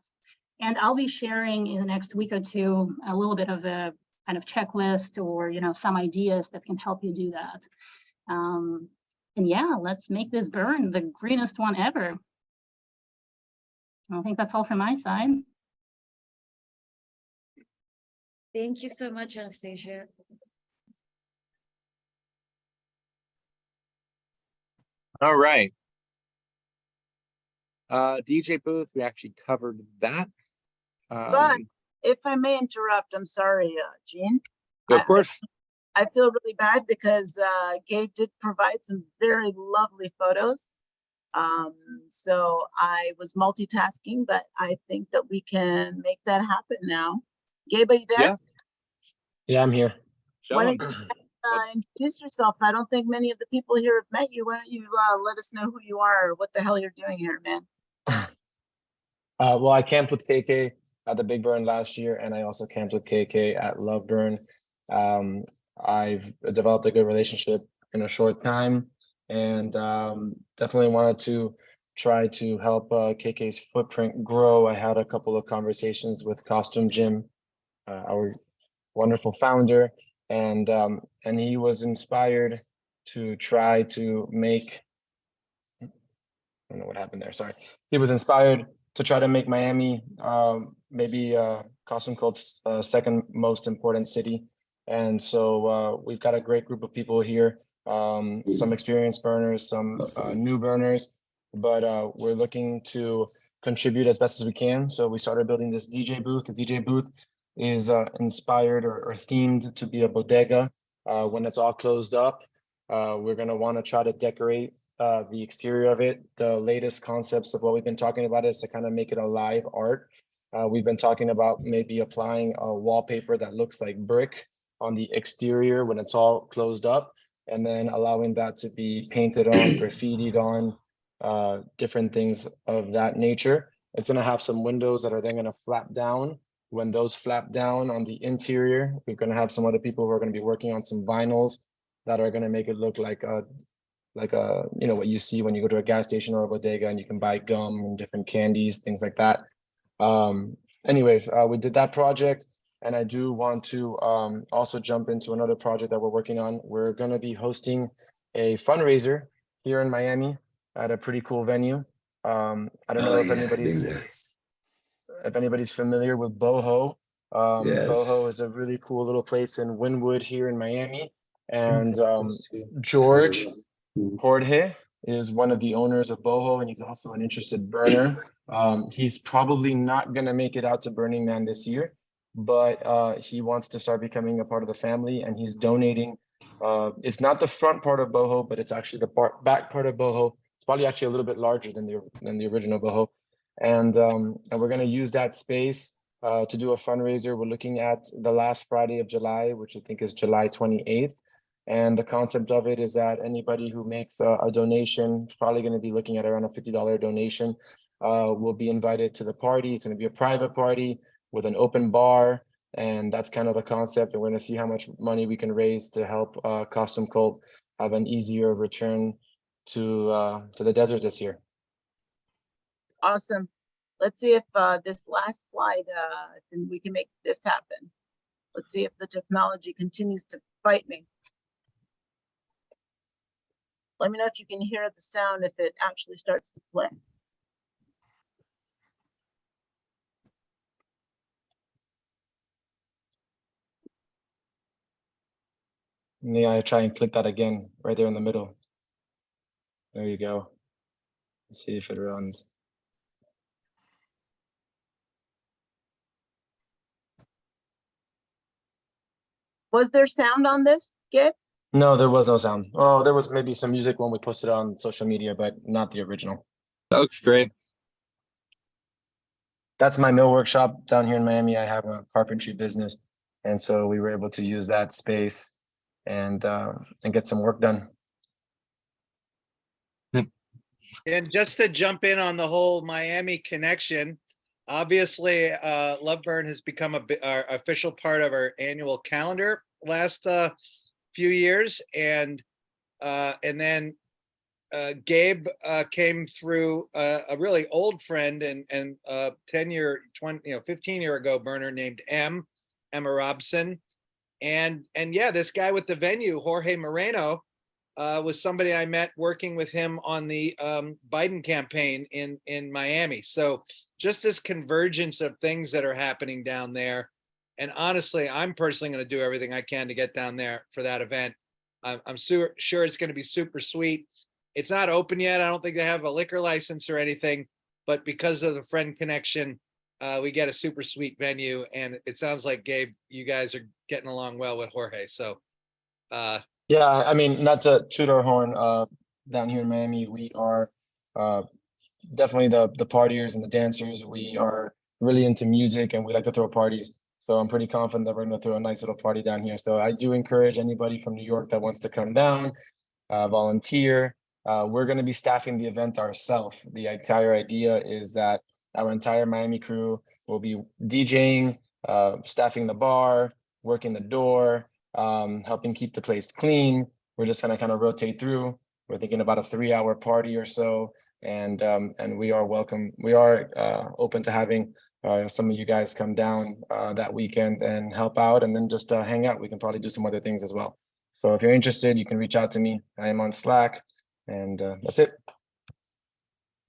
And I'll be sharing in the next week or two a little bit of a kind of checklist or some ideas that can help you do that. And yeah, let's make this burn the greenest one ever. I think that's all from my side. Thank you so much, Anastasia. All right. DJ booth, we actually covered that. But if I may interrupt, I'm sorry, Gene. Of course. I feel really bad because Gabe did provide some very lovely photos. So I was multitasking, but I think that we can make that happen now. Gabe, are you there? Yeah, I'm here. Why don't you introduce yourself? I don't think many of the people here have met you. Why don't you let us know who you are or what the hell you're doing here, man? Well, I camped with KK at the Big Burn last year, and I also camped with KK at Love Burn. I've developed a good relationship in a short time, and definitely wanted to try to help KK's footprint grow. I had a couple of conversations with Costume Jim, our wonderful founder, and he was inspired to try to make, I don't know what happened there, sorry. He was inspired to try to make Miami maybe Costume Cult's second most important city. And so we've got a great group of people here, some experienced burners, some new burners, but we're looking to contribute as best as we can. So we started building this DJ booth. The DJ booth is inspired or themed to be a bodega. When it's all closed up, we're gonna wanna try to decorate the exterior of it. The latest concepts of what we've been talking about is to kind of make it a live art. We've been talking about maybe applying a wallpaper that looks like brick on the exterior when it's all closed up, and then allowing that to be painted on, graffitied on, different things of that nature. It's gonna have some windows that are then gonna flap down. When those flap down on the interior, we're gonna have some other people who are gonna be working on some vinyls that are gonna make it look like what you see when you go to a gas station or a bodega and you can buy gum and different candies, things like that. Anyways, we did that project. And I do want to also jump into another project that we're working on. We're going to be hosting a fundraiser here in Miami at a pretty cool venue. I don't know if anybody's familiar with Boho. Boho is a really cool little place in Wynwood here in Miami. And George Jorge is one of the owners of Boho, and he's also an interested burner. He's probably not going to make it out to Burning Man this year, but he wants to start becoming a part of the family, and he's donating. It's not the front part of Boho, but it's actually the back part of Boho. It's probably actually a little bit larger than the original Boho, and we're going to use that space to do a fundraiser. We're looking at the last Friday of July, which I think is July 28th. And the concept of it is that anybody who makes a donation, probably going to be looking at around a $50 donation, will be invited to the party. It's going to be a private party with an open bar, and that's kind of the concept. And we're going to see how much money we can raise to help Costume Cult have an easier return to the desert this year. Awesome. Let's see if this last slide, then we can make this happen. Let's see if the technology continues to fight me. Let me know if you can hear the sound if it actually starts to play. And then I try and click that again right there in the middle. There you go. Let's see if it runs. Was there sound on this, Gabe? No, there was no sound. Oh, there was maybe some music when we posted it on social media, but not the original. That looks great. That's my mill workshop down here in Miami. I have a carpentry business, and so we were able to use that space and get some work done. And just to jump in on the whole Miami connection, obviously, Loveburn has become our official part of our annual calendar last few years, and then Gabe came through a really old friend and 10-year, 20, 15-year ago burner named Emma Robson, and yeah, this guy with the venue, Jorge Moreno, was somebody I met working with him on the Biden campaign in Miami. So just this convergence of things that are happening down there. And honestly, I'm personally going to do everything I can to get down there for that event. I'm sure it's going to be super sweet. It's not open yet. I don't think they have a liquor license or anything, but because of the friend connection, we get a super sweet venue. And it sounds like, Gabe, you guys are getting along well with Jorge. So yeah, I mean, not to toot our horn, down here in Miami, we are definitely the partiers and the dancers. We are really into music and we like to throw parties. So I'm pretty confident that we're going to throw a nice little party down here. So I do encourage anybody from New York that wants to come down, volunteer. We're going to be staffing the event ourselves. The entire idea is that our entire Miami crew will be DJing, staffing the bar, working the door, helping keep the place clean. We're just gonna kind of rotate through. We're thinking about a 3-hour party or so, and we are welcome. We are open to having some of you guys come down that weekend and help out, and then just hang out. We can probably do some other things as well. So if you're interested, you can reach out to me. I am on Slack, and that's it.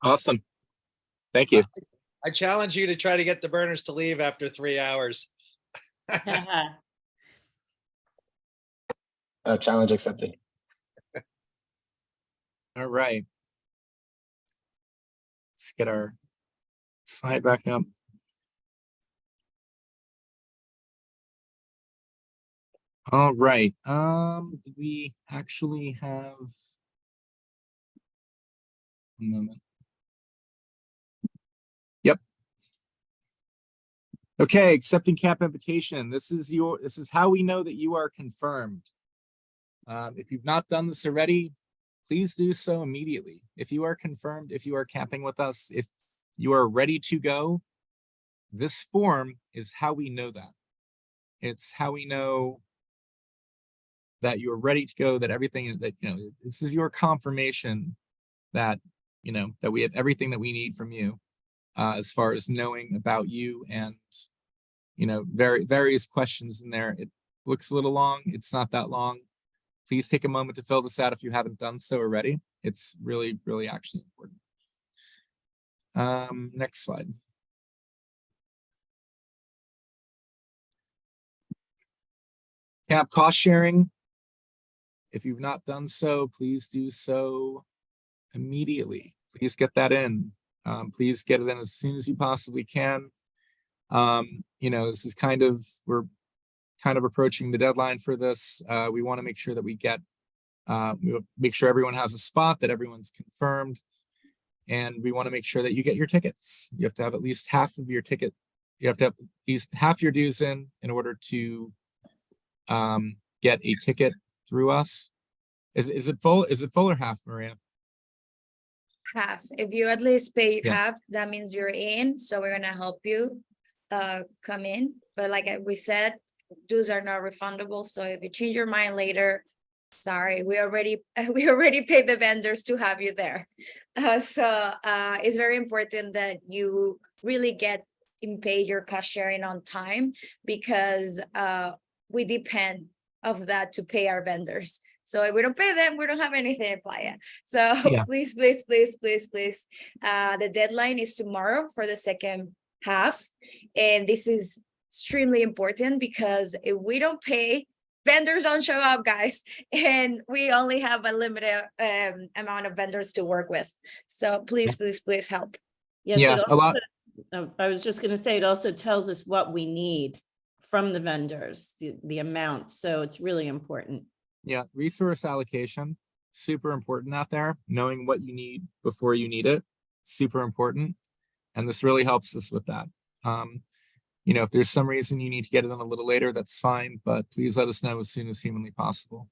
Awesome. Thank you. I challenge you to try to get the burners to leave after 3 hours. Challenge accepted. All right. Let's get our slide back up. All right. Do we actually have a moment? Yep. Okay, accepting camp invitation. This is how we know that you are confirmed. If you've not done this already, please do so immediately. If you are confirmed, if you are camping with us, if you are ready to go, this form is how we know that. It's how we know that you're ready to go, that everything that, this is your confirmation that, that we have everything that we need from you, as far as knowing about you and, various questions in there. It looks a little long. It's not that long. Please take a moment to fill this out if you haven't done so already. It's really, really actually important. Next slide. Camp cost sharing. If you've not done so, please do so immediately. Please get that in. Please get it in as soon as you possibly can. This is we're kind of approaching the deadline for this. We want to make sure that we make sure everyone has a spot, that everyone's confirmed, and we want to make sure that you get your tickets. You have to have at least half of your ticket. You have to have at least half your dues in order to get a ticket through us. Is it full? Is it full or half, Maria? Half. If you at least pay Yeah. half, that means you're in. So we're gonna help you come in. But like we said, dues are not refundable. So if you change your mind later, Sorry, we already we already paid the vendors to have you there. It's very important that you really get and pay your cost sharing on time, because we depend of that to pay our vendors. So if we don't pay them, we don't have anything to apply it. So Yeah. please, please, please, please, please. The deadline is tomorrow for the second half. And this is extremely important, because if we don't pay, vendors don't show up, guys, and we only have a limited amount of vendors to work with. So please, please, please help. Yes, Yeah, it a lot. I was just gonna say, it also tells us what we need from the vendors, the amount, so it's really important. Yeah, resource allocation, super important out there. Knowing what you need before you need it, super important. And this really helps us with that. You know, if there's some reason you need to get it on a little later, that's fine, but please let us know as soon as humanly possible.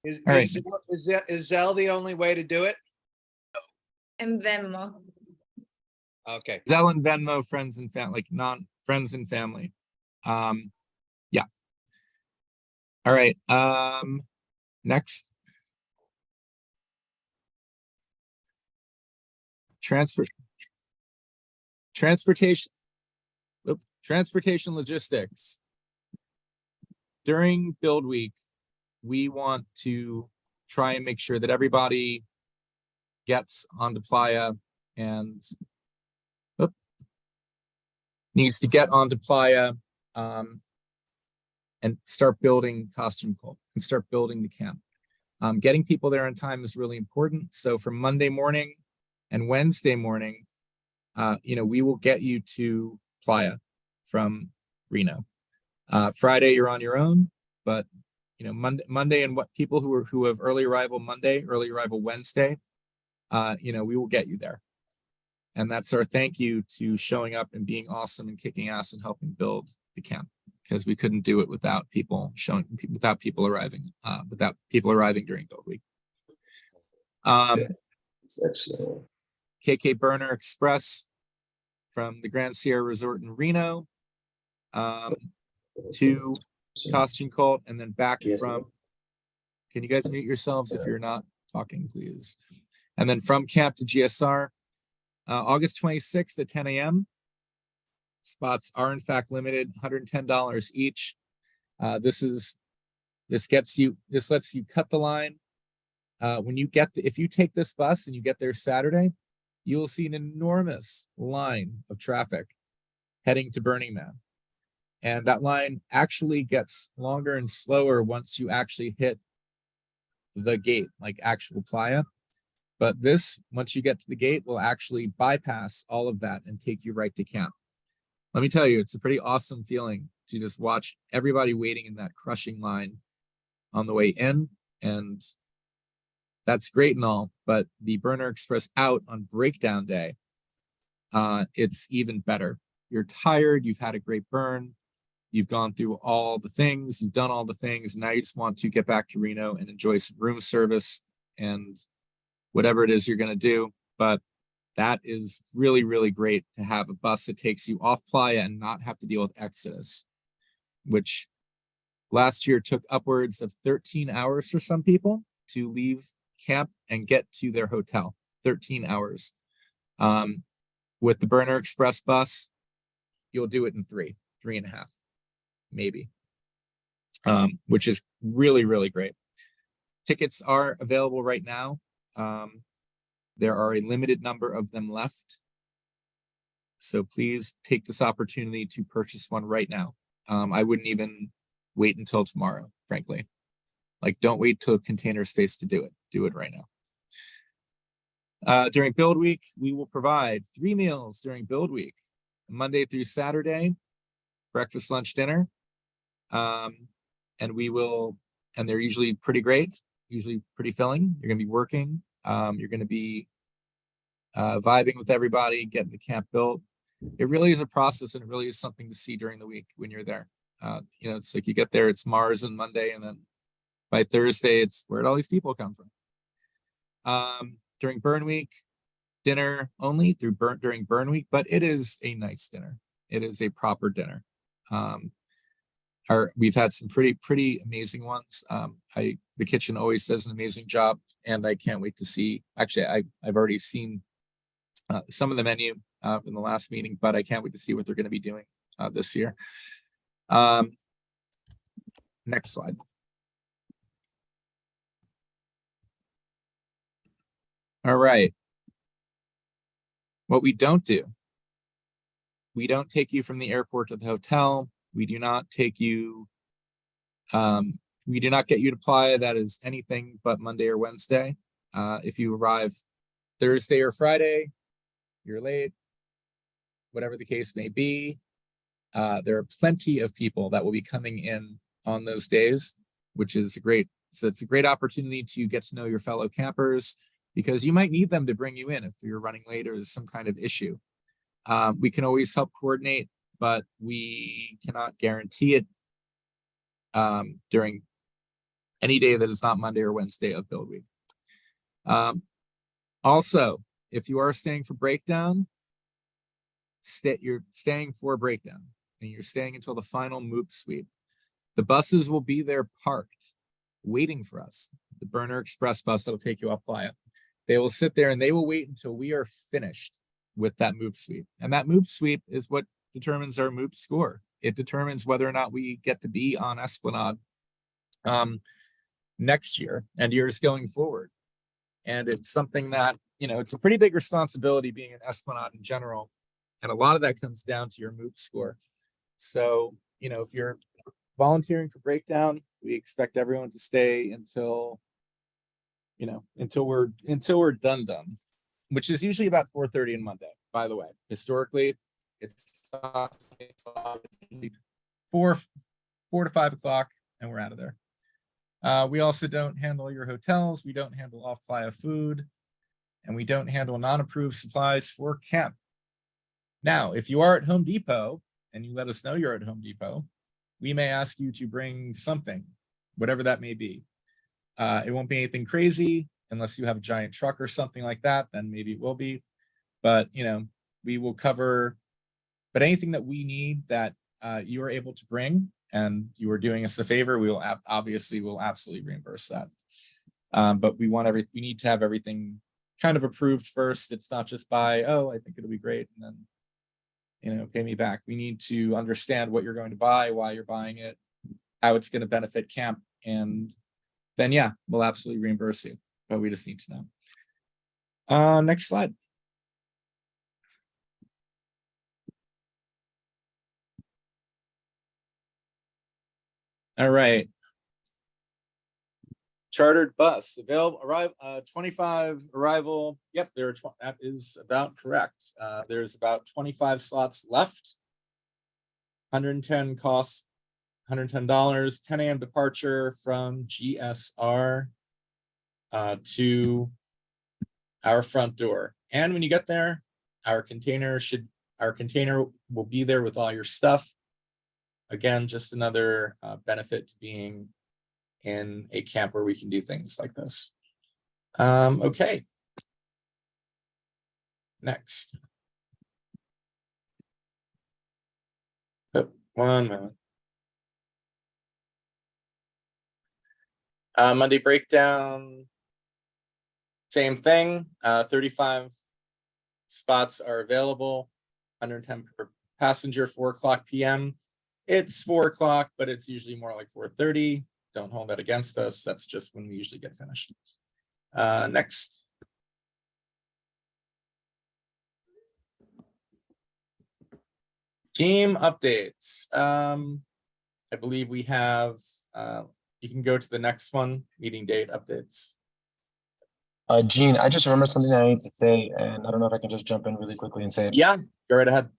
Is, All right. is Zelle the only way to do it? And Venmo. Okay. Zelle and Venmo, friends and family, like non-friends and family. Yeah. All right, next. Transportation logistics. During build week, we want to try and make sure that everybody gets onto Playa and needs to get onto Playa and start building Costume Cult and start building the camp. Getting people there on time is really important. So for Monday morning and Wednesday morning, you know, we will get you to Playa from Reno. Friday, you're on your own, but you know, Monday and what people who have early arrival Monday, early arrival Wednesday, you know, we will get you there. And that's our thank you to showing up and being awesome and kicking ass and helping build the camp, because we couldn't do it without people arriving during build week. KK Burner Express from the Grand Sierra Resort in Reno to Costume Cult, and then back from, can you guys mute yourselves if you're not talking, please? And then from camp to GSR, August 26th at 10 a.m. Spots are in fact limited, $110 each. This lets you cut the line. When you if you take this bus and you get there Saturday, you will see an enormous line of traffic heading to Burning Man. And that line actually gets longer and slower once you actually hit the gate, like actual Playa. But this, once you get to the gate, will actually bypass all of that and take you right to camp. Let me tell you, it's a pretty awesome feeling to just watch everybody waiting in that crushing line on the way in. And that's great and all, but the Burner Express out on breakdown day, it's even better. You're tired, you've had a great burn, you've gone through all the things, you've done all the things, now you just want to get back to Reno and enjoy some room service and whatever it is you're going to do. But that is really, really great to have a bus that takes you off Playa and not have to deal with Exodus, which last year took upwards of 13 hours for some people to leave camp and get to their hotel. 13 hours. With the Burner Express bus, you'll do it in 3.5, maybe, which is really, really great. Tickets are available right now. There are a limited number of them left. So please take this opportunity to purchase one right now. I wouldn't even wait until tomorrow, frankly. Like, don't wait till container space to do it. Do it right now. During build week, we will provide 3 meals during build week, Monday through Saturday, breakfast, lunch, dinner. And they're usually pretty great, usually pretty filling. You're gonna be working. You're gonna be vibing with everybody, getting the camp built. It really is a process, and it really is something to see during the week when you're there. You know, it's like you get there, it's Mars on Monday, and then by Thursday, it's where'd all these people come from? During burn week, dinner only during burn week, but it is a nice dinner. It is a proper dinner. we've had some pretty amazing ones. The kitchen always does an amazing job, and I can't wait to see. Actually, I've already seen some of the menu in the last meeting, but I can't wait to see what they're going to be doing this year. Next slide. All right. What we don't do, we don't take you from the airport to the hotel. We do not take you, we do not get you to Playa. That is anything but Monday or Wednesday. If you arrive Thursday or Friday, you're late, whatever the case may be. There are plenty of people that will be coming in on those days, which is so it's a great opportunity to get to know your fellow campers, because you might need them to bring you in if you're running late or there's some kind of issue. We can always help coordinate, but we cannot guarantee it during any day that is not Monday or Wednesday of build week. Also, if you are staying for breakdown, you're staying for breakdown, and you're staying until the final MOOP sweep. The buses will be there parked, waiting for us. The Burner Express bus that will take you off Playa. They will sit there and they will wait until we are finished with that MOOP sweep. And that MOOP sweep is what determines our MOOP score. It determines whether or not we get to be on Esplanade next year and years going forward. And it's something that, it's a pretty big responsibility being an Esplanade in general. And a lot of that comes down to your MOOP score. So, if you're volunteering for breakdown, we expect everyone to stay until we're done, which is usually about 4:30 on Monday, by the way. Historically, it's 4 to 5 o'clock and we're out of there. We also don't handle your hotels. We don't handle off-Playa food, and we don't handle non-approved supplies for camp. Now, if you are at Home Depot and you let us know you're at Home Depot, we may ask you to bring something, whatever that may be. It won't be anything crazy unless you have a giant truck or something like that, then maybe it will be. But, we will cover, but anything that we need that you are able to bring and you are doing us a favor, we will absolutely reimburse that. But we need to have everything kind of approved first. It's not just I think it'll be great, and then, pay me back. We need to understand what you're going to buy, why you're buying it, how it's going to benefit camp, and then we'll absolutely reimburse you, but we just need to know. Next slide. All right. Chartered bus available, 25 arrival. Yep, that is about correct. There's about 25 slots left. 110 costs, $110, 10 a.m. departure from GSR to our front door. And when you get there, our container will be there with all your stuff. Again, just another benefit to being in a camp where we can do things like this. Okay. Next. One minute. Monday breakdown, same thing. 35 spots are available, 110 per passenger, 4 o'clock p.m. It's 4 o'clock, but it's usually more like 4:30. Don't hold that against us. That's just when we usually get finished. Next. Team updates. I believe we have, you can go to the next one, meeting date updates. Gene, I just remembered something that I need to say, and I don't know if I can just jump in really quickly and say it. Yeah, go right ahead.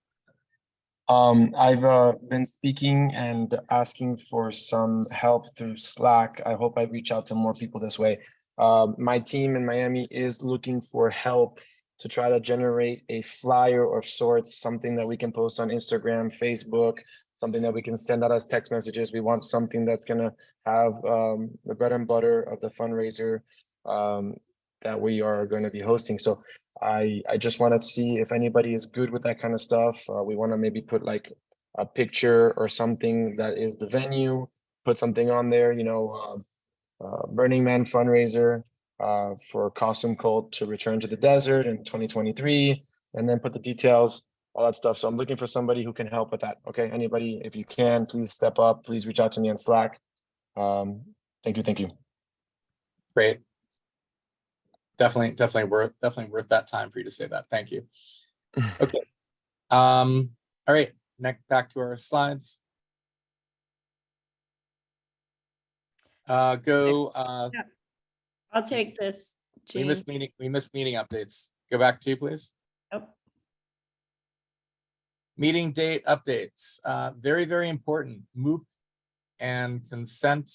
I've been speaking and asking for some help through Slack. I hope I reach out to more people this way. My team in Miami is looking for help to try to generate a flyer of sorts, something that we can post on Instagram, Facebook, something that we can send out as text messages. We want something that's gonna have the bread and butter of the fundraiser that we are going to be hosting. So I just want to see if anybody is good with that kind of stuff. We want to maybe put like a picture or something that is the venue, put something on there, Burning Man fundraiser for Costume Cult to return to the desert in 2023, and then put the details, all that stuff. So I'm looking for somebody who can help with that. Okay, anybody, if you can, please step up. Please reach out to me on Slack. Thank you. Great. Definitely worth that time for you to say that. Thank you. Okay. All right. Next, back to our slides. I'll take this. We Jean. missed meeting updates. Go back to, please. Oh, Meeting date updates. Very, very important. MOOP and consent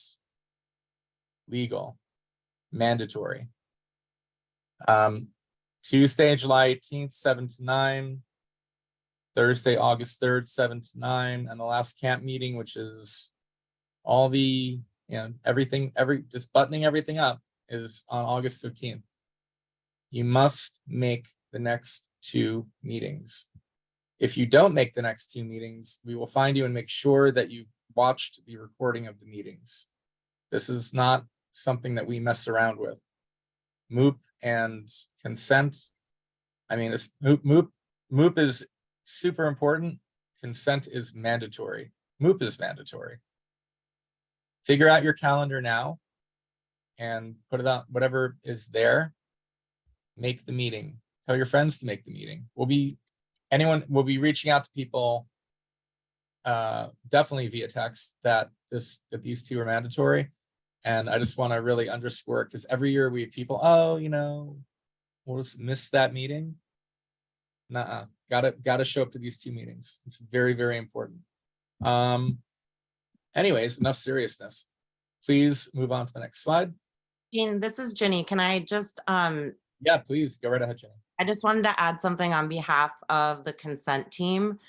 legal, mandatory. Tuesday, July 18th, 7 to 9. Thursday, August 3rd, 7 to 9. And the last camp meeting, which is all the, everything, just buttoning everything up, is on August 15th. You must make the next 2 meetings. If you don't make the next 2 meetings, we will find you and make sure that you've watched the recording of the meetings. This is not something that we mess around with. MOOP and consent. I mean, it's MOOP is super important. Consent is mandatory. MOOP is mandatory. Figure out your calendar now and put it out, whatever is there. Make the meeting. Tell your friends to make the meeting. Anyone will be reaching out to people definitely via text that these 2 are mandatory. And I just want to really underscore, because every year we have people, we'll just miss that meeting. Nuh-uh. Gotta show up to these 2 meetings. It's very, very important. Anyways, enough seriousness. Please move on to the next slide. Jean, this is Jenny. Can I just Yeah, please go right ahead, Jenny. I just wanted to add something on behalf of the consent team.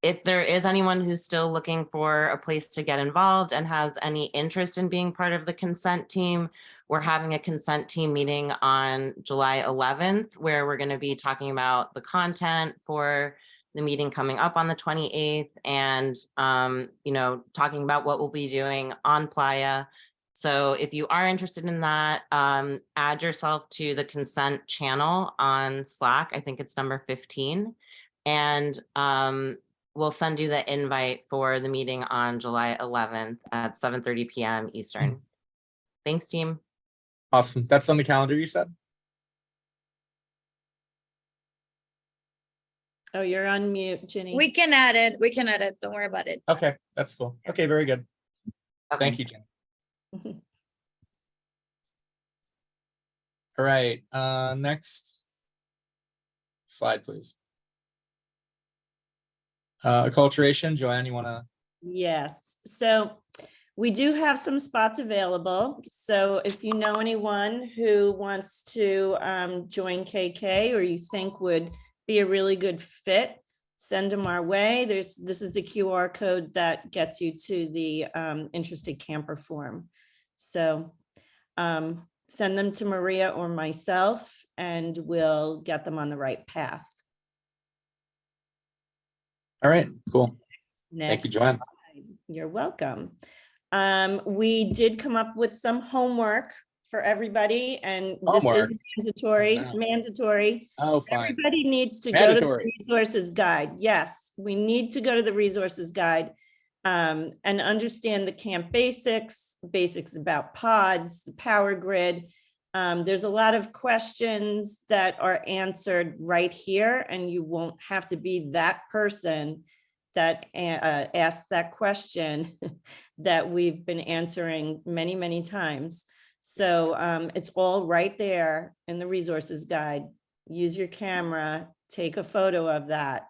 If there is anyone who's still looking for a place to get involved and has any interest in being part of the consent team, we're having a consent team meeting on July 11th, where we're going to be talking about the content for the meeting coming up on the 28th and, talking about what we'll be doing on Playa. So if you are interested in that, add yourself to the consent channel on Slack. I think it's number 15. And we'll send you the invite for the meeting on July 11th at 7:30 p.m. Eastern. Thanks, team. Awesome. That's on the calendar, you said? oh, you're on mute, Jenny. We can add it. Don't worry about it. Okay, that's cool. Okay, very good. Okay. Thank you, Jenny. All right, next slide, please. Acculturation, Joanne, you want to? Yes, so we do have some spots available. So if you know anyone who wants to join KK or you think would be a really good fit, send them our way. This is the QR code that gets you to the interested camper form. So send them to Maria or myself and we'll get them on the right path. All right, cool. Next. Thank you, Joanne. You're welcome. We did come up with some homework for everybody, and Homework? this is Oh, no. mandatory. Oh, fine. Everybody needs to Mandatory. go to the resources guide. Yes, we need to go to the resources guide and understand the camp basics about pods, the power grid. There's a lot of questions that are answered right here, and you won't have to be that person that asked that question that we've been answering many, many times. So it's all right there in the resources guide. Use your camera, take a photo of that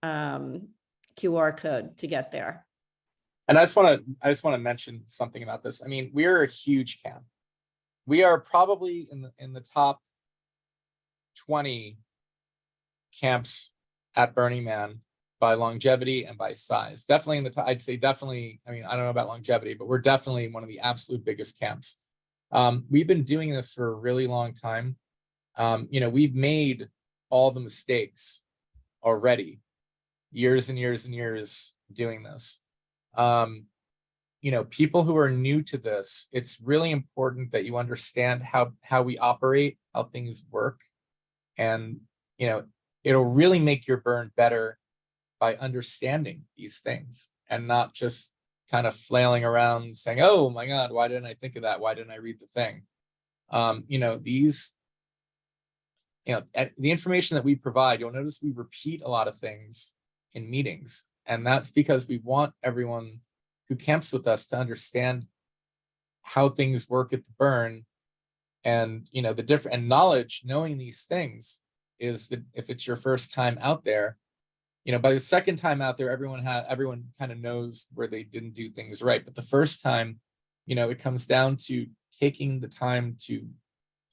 QR code to get there. And I just want to mention something about this. I mean, we're a huge camp. We are probably in the top 20 camps at Burning Man by longevity and by size. Definitely in the top, I'd say definitely, I mean, I don't know about longevity, but we're definitely one of the absolute biggest camps. We've been doing this for a really long time. We've made all the mistakes already. years and years and years doing this. You know, people who are new to this, it's really important that you understand how we operate, how things work. And, you know, it'll really make your burn better by understanding these things and not just kind of flailing around saying, oh my God, why didn't I think of that? Why didn't I read the thing? You know, the information that we provide, you'll notice we repeat a lot of things in meetings. And that's because we want everyone who camps with us to understand how things work at the burn. And, you know, the different and knowledge, knowing these things is that if it's your first time out there, you know, by the second time out there, everyone kind of knows where they didn't do things right. But the first time, you know, it comes down to taking the time to,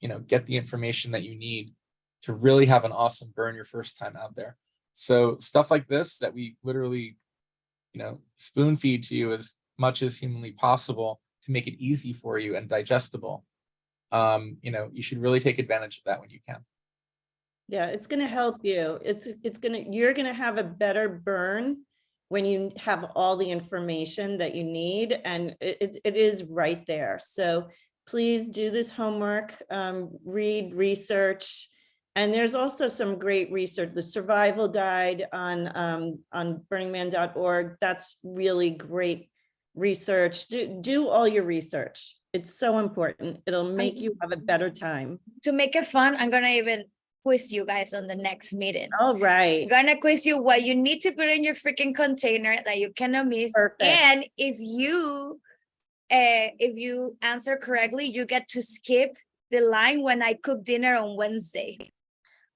you know, get the information that you need to really have an awesome burn your first time out there. So stuff like this that we literally, you know, spoon feed to you as much as humanly possible to make it easy for you and digestible. You know, you should really take advantage of that when you can. Yeah, it's going to help you. You're going to have a better burn when you have all the information that you need, and it is right there. So please do this homework, read, research. And there's also some great research, the survival guide on burningman.org. That's really great research. Do all your research. It's so important. It'll make you have a better time. To make it fun, I'm gonna even quiz you guys on the next meeting. All right. I'm gonna quiz you what you need to put in your freaking container that you cannot miss. Perfect. And if you answer correctly, you get to skip the line when I cook dinner on Wednesday.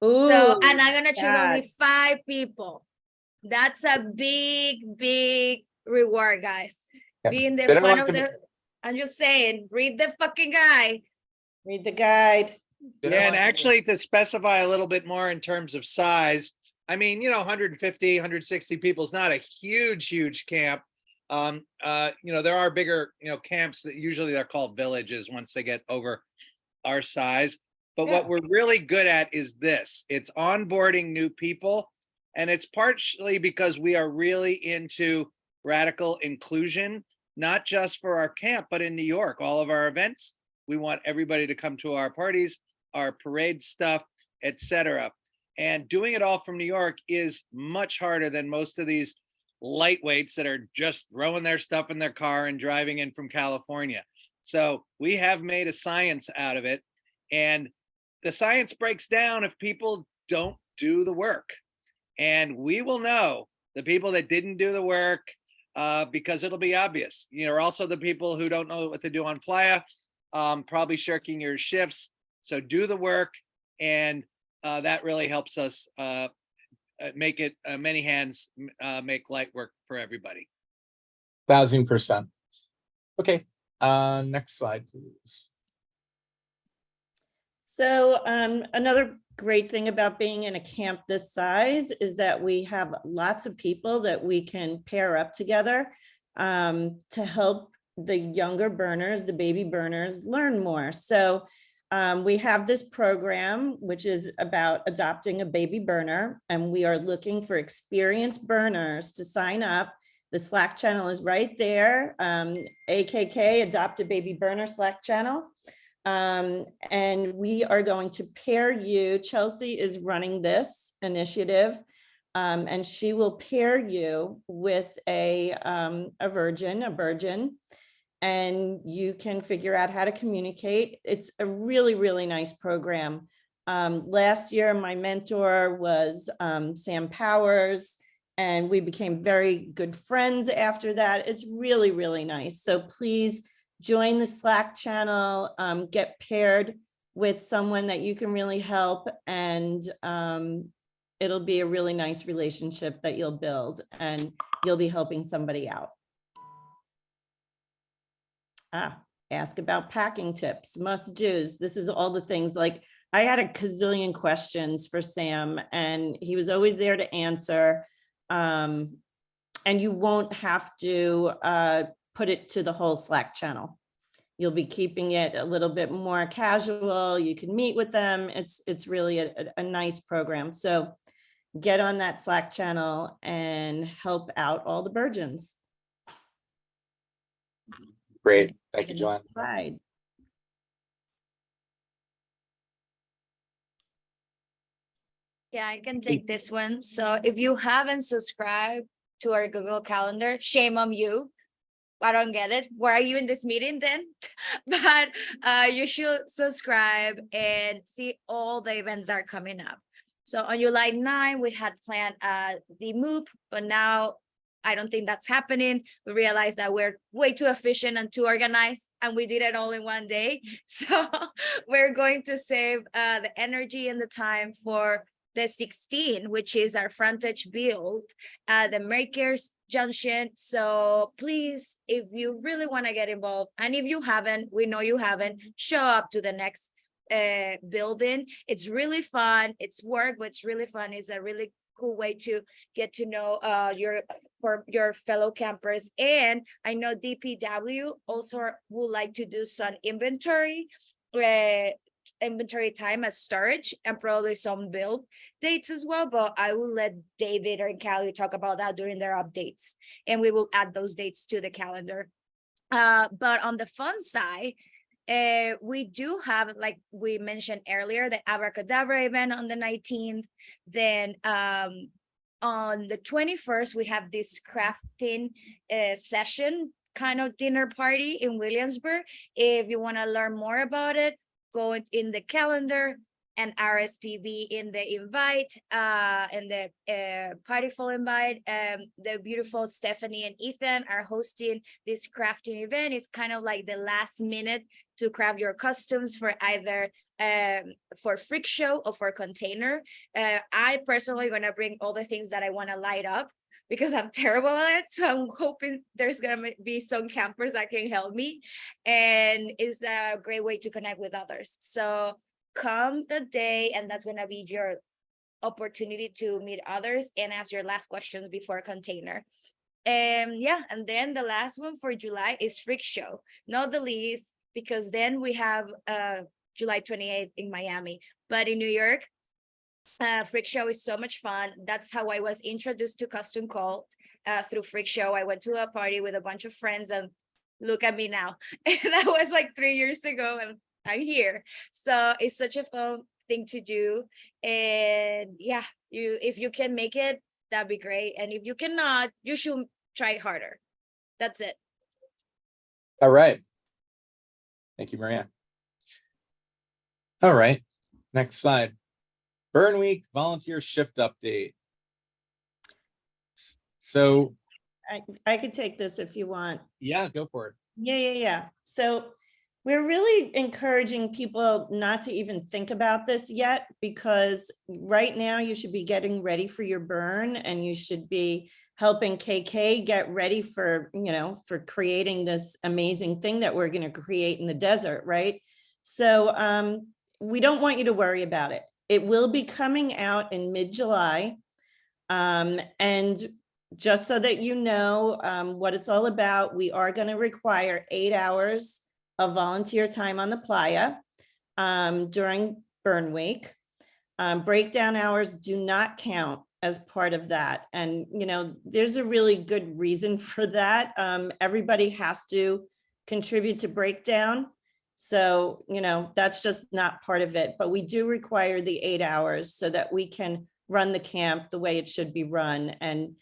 So, and I'm gonna choose only 5 people. That's a big reward, guys. Yeah. Being the They don't fun want of to the, I'm just saying, read the fucking guide. Read the guide. Yeah, and actually to specify a little bit more in terms of size, I mean, you know, 150, 160 people is not a huge camp. You know, there are bigger, you know, camps that usually they're called villages once they get over our size. But what we're really good at is this. It's onboarding new people. And it's partially because we are really into radical inclusion, not just for our camp, but in New York, all of our events. We want everybody to come to our parties, our parade stuff, etc. And doing it all from New York is much harder than most of these lightweights that are just throwing their stuff in their car and driving in from California. So we have made a science out of it. And the science breaks down if people don't do the work. And we will know the people that didn't do the work because it'll be obvious. You know, also the people who don't know what to do on playa, probably shirking your shifts. So do the work, and that really helps us make it many hands make light work for everybody. 1000%. Okay, next slide, please. So another great thing about being in a camp this size is that we have lots of people that we can pair up together to help the younger burners, the baby burners, learn more. So we have this program, which is about adopting a baby burner, and we are looking for experienced burners to sign up. The Slack channel is right there, AKK, Adopt a Baby Burner Slack channel. And we are going to pair you. Chelsea is running this initiative, and she will pair you with a virgin, and you can figure out how to communicate. It's a really nice program. Last year, my mentor was Sam Powers, and we became very good friends after that. It's really nice. So please join the Slack channel, get paired with someone that you can really help, and it'll be a really nice relationship that you'll build, and you'll be helping somebody out. Ask about packing tips, must-dos. This is all the things, like I had a gazillion questions for Sam, and he was always there to answer. And you won't have to put it to the whole Slack channel. You'll be keeping it a little bit more casual. You can meet with them. It's really a nice program. So get on that Slack channel and help out all the Virgins. Great. Thank you, Joanne. Slide. Yeah, I can take this one. So if you haven't subscribed to our Google Calendar, shame on you. I don't get it. Why are you in this meeting then? But you should subscribe and see all the events that are coming up. So on July 9, we had planned the MOOP, but now I don't think that's happening. We realized that we're way too efficient and too organized, and we did it all in one day. So we're going to save the energy and the time for the 16, which is our frontage build, the Makers Junction. So please, if you really want to get involved, and if you haven't, we know you haven't, show up to the next building. It's really fun. It's work, but it's really fun. It's a really cool way to get to know your fellow campers. And I know DPW also would like to do some inventory time as storage and probably some build dates as well, but I will let David or Callie talk about that during their updates, and we will add those dates to the calendar. But on the fun side, we do have, like we mentioned earlier, the Abracadabra event on the 19th. Then on the 21st, we have this crafting session kind of dinner party in Williamsburg. If you want to learn more about it, go in the calendar and RSVP in the invite, and the party full invite. The beautiful Stephanie and Ethan are hosting this crafting event. It's kind of like the last minute to craft your costumes for either for freak show or for container. I personally gonna bring all the things that I want to light up because I'm terrible at it. So I'm hoping there's gonna be some campers that can help me, and it's a great way to connect with others. So come the day, and that's gonna be your opportunity to meet others and ask your last questions before container. And yeah, and then the last one for July is freak show, not the least, because then we have July 28th in Miami, but in New York, Freak Show is so much fun. That's how I was introduced to Custom Cult, through Freak Show. I went to a party with a bunch of friends, and look at me now. And that was like 3 years ago, and I'm here. So it's such a fun thing to do. And yeah, if you can make it, that'd be great. And if you cannot, you should try harder. That's it. All right. Thank you, Maria. All right, next slide. Burn Week volunteer shift update. So I could take this if you want. yeah, go for it. Yeah. So we're really encouraging people not to even think about this yet, because right now you should be getting ready for your burn, and you should be helping KK get ready for, for creating this amazing thing that we're going to create in the desert, right? So we don't want you to worry about it. It will be coming out in mid-July. And just so that you know what it's all about, we are going to require 8 hours of volunteer time on the playa during Burn Week. Breakdown hours do not count as part of that. And, there's a really good reason for that. Everybody has to contribute to breakdown. So, that's just not part of it, but we do require the 8 hours so that we can run the camp the way it should be run. And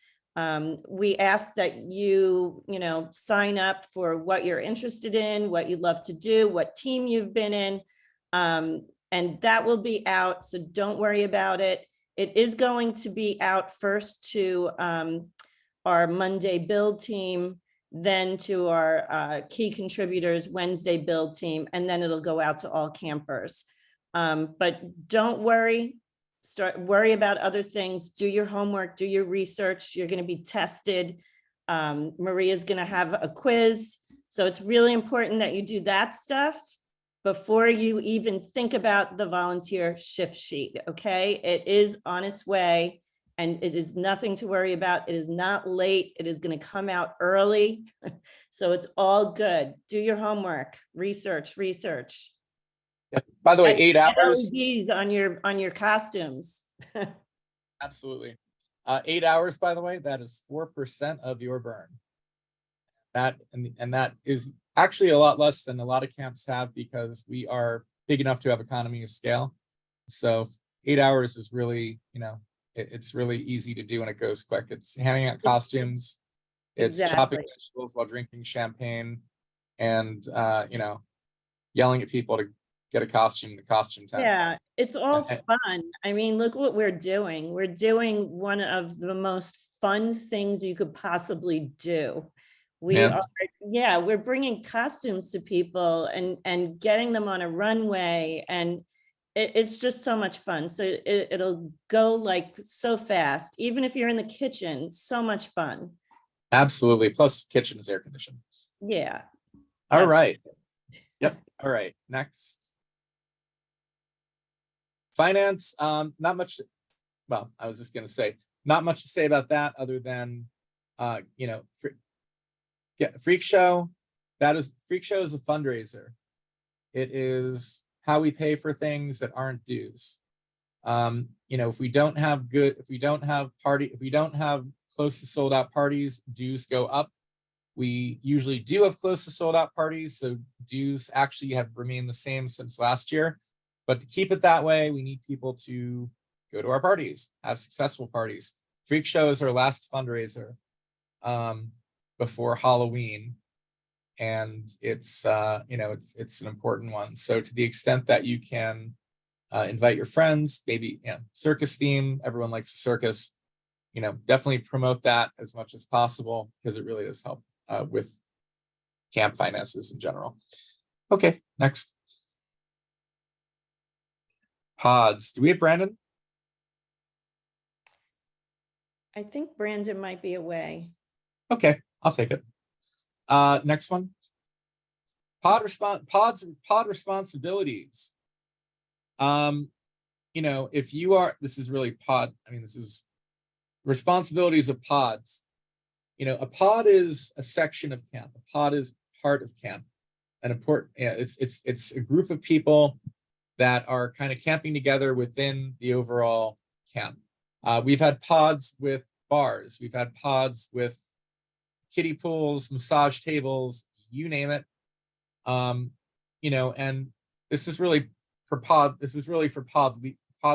we ask that you, sign up for what you're interested in, what you love to do, what team you've been in, and that will be out. So don't worry about it. It is going to be out first to our Monday build team, then to our key contributors Wednesday build team, and then it'll go out to all campers. But don't worry. Worry about other things. Do your homework, do your research. You're going to be tested. Maria's going to have a quiz. So it's really important that you do that stuff before you even think about the volunteer shift sheet. Okay. It is on its way, and it is nothing to worry about. It is not late. It is going to come out early. So it's all good. Do your homework, research. Yeah. By the way, 8 hours. LEDs on your costumes. Absolutely. 8 hours, by the way, that is 4% of your burn. That and that is actually a lot less than a lot of camps have because we are big enough to have economy of scale. So 8 hours is really, it's really easy to do and it goes quick. It's handing out costumes, it's chopping Exactly. vegetables while drinking champagne, and yelling at people to get a costume in the costume tent. Yeah, it's all And- fun. I mean, look what we're doing. We're doing one of the most fun things you could possibly do. We Yeah. are, yeah, we're bringing costumes to people and getting them on a runway, and it's just so much fun. So it'll go like so fast, even if you're in the kitchen, so much fun. Absolutely. Plus kitchen is air conditioned. Yeah. All That's- right. Yep. All right. Next. Finance, not much. Well, I was just going to say, not much to say about that other than, Freak Show. Freak Show is a fundraiser. It is how we pay for things that aren't dues. If we don't have close to sold out parties, dues go up. We usually do have close to sold out parties, so dues actually have remained the same since last year. But to keep it that way, we need people to go to our parties, have successful parties. Freak Show is our last fundraiser before Halloween, and it's it's an important one. So to the extent that you can invite your friends, maybe circus theme, everyone likes a circus, definitely promote that as much as possible because it really does help with camp finances in general. Okay, next. Pods. Do we have Brandon? I think Brandon might be away. Okay, I'll take it. Next one. Pod responsibilities. If you are, this is really pod, this is responsibilities of pods. A pod is a section of camp. A pod is part of camp. An important, it's a group of people that are kind of camping together within the overall camp. We've had pods with bars. We've had pods with kiddie pools, massage tables, you name it. And this is really for pod. This is really for pod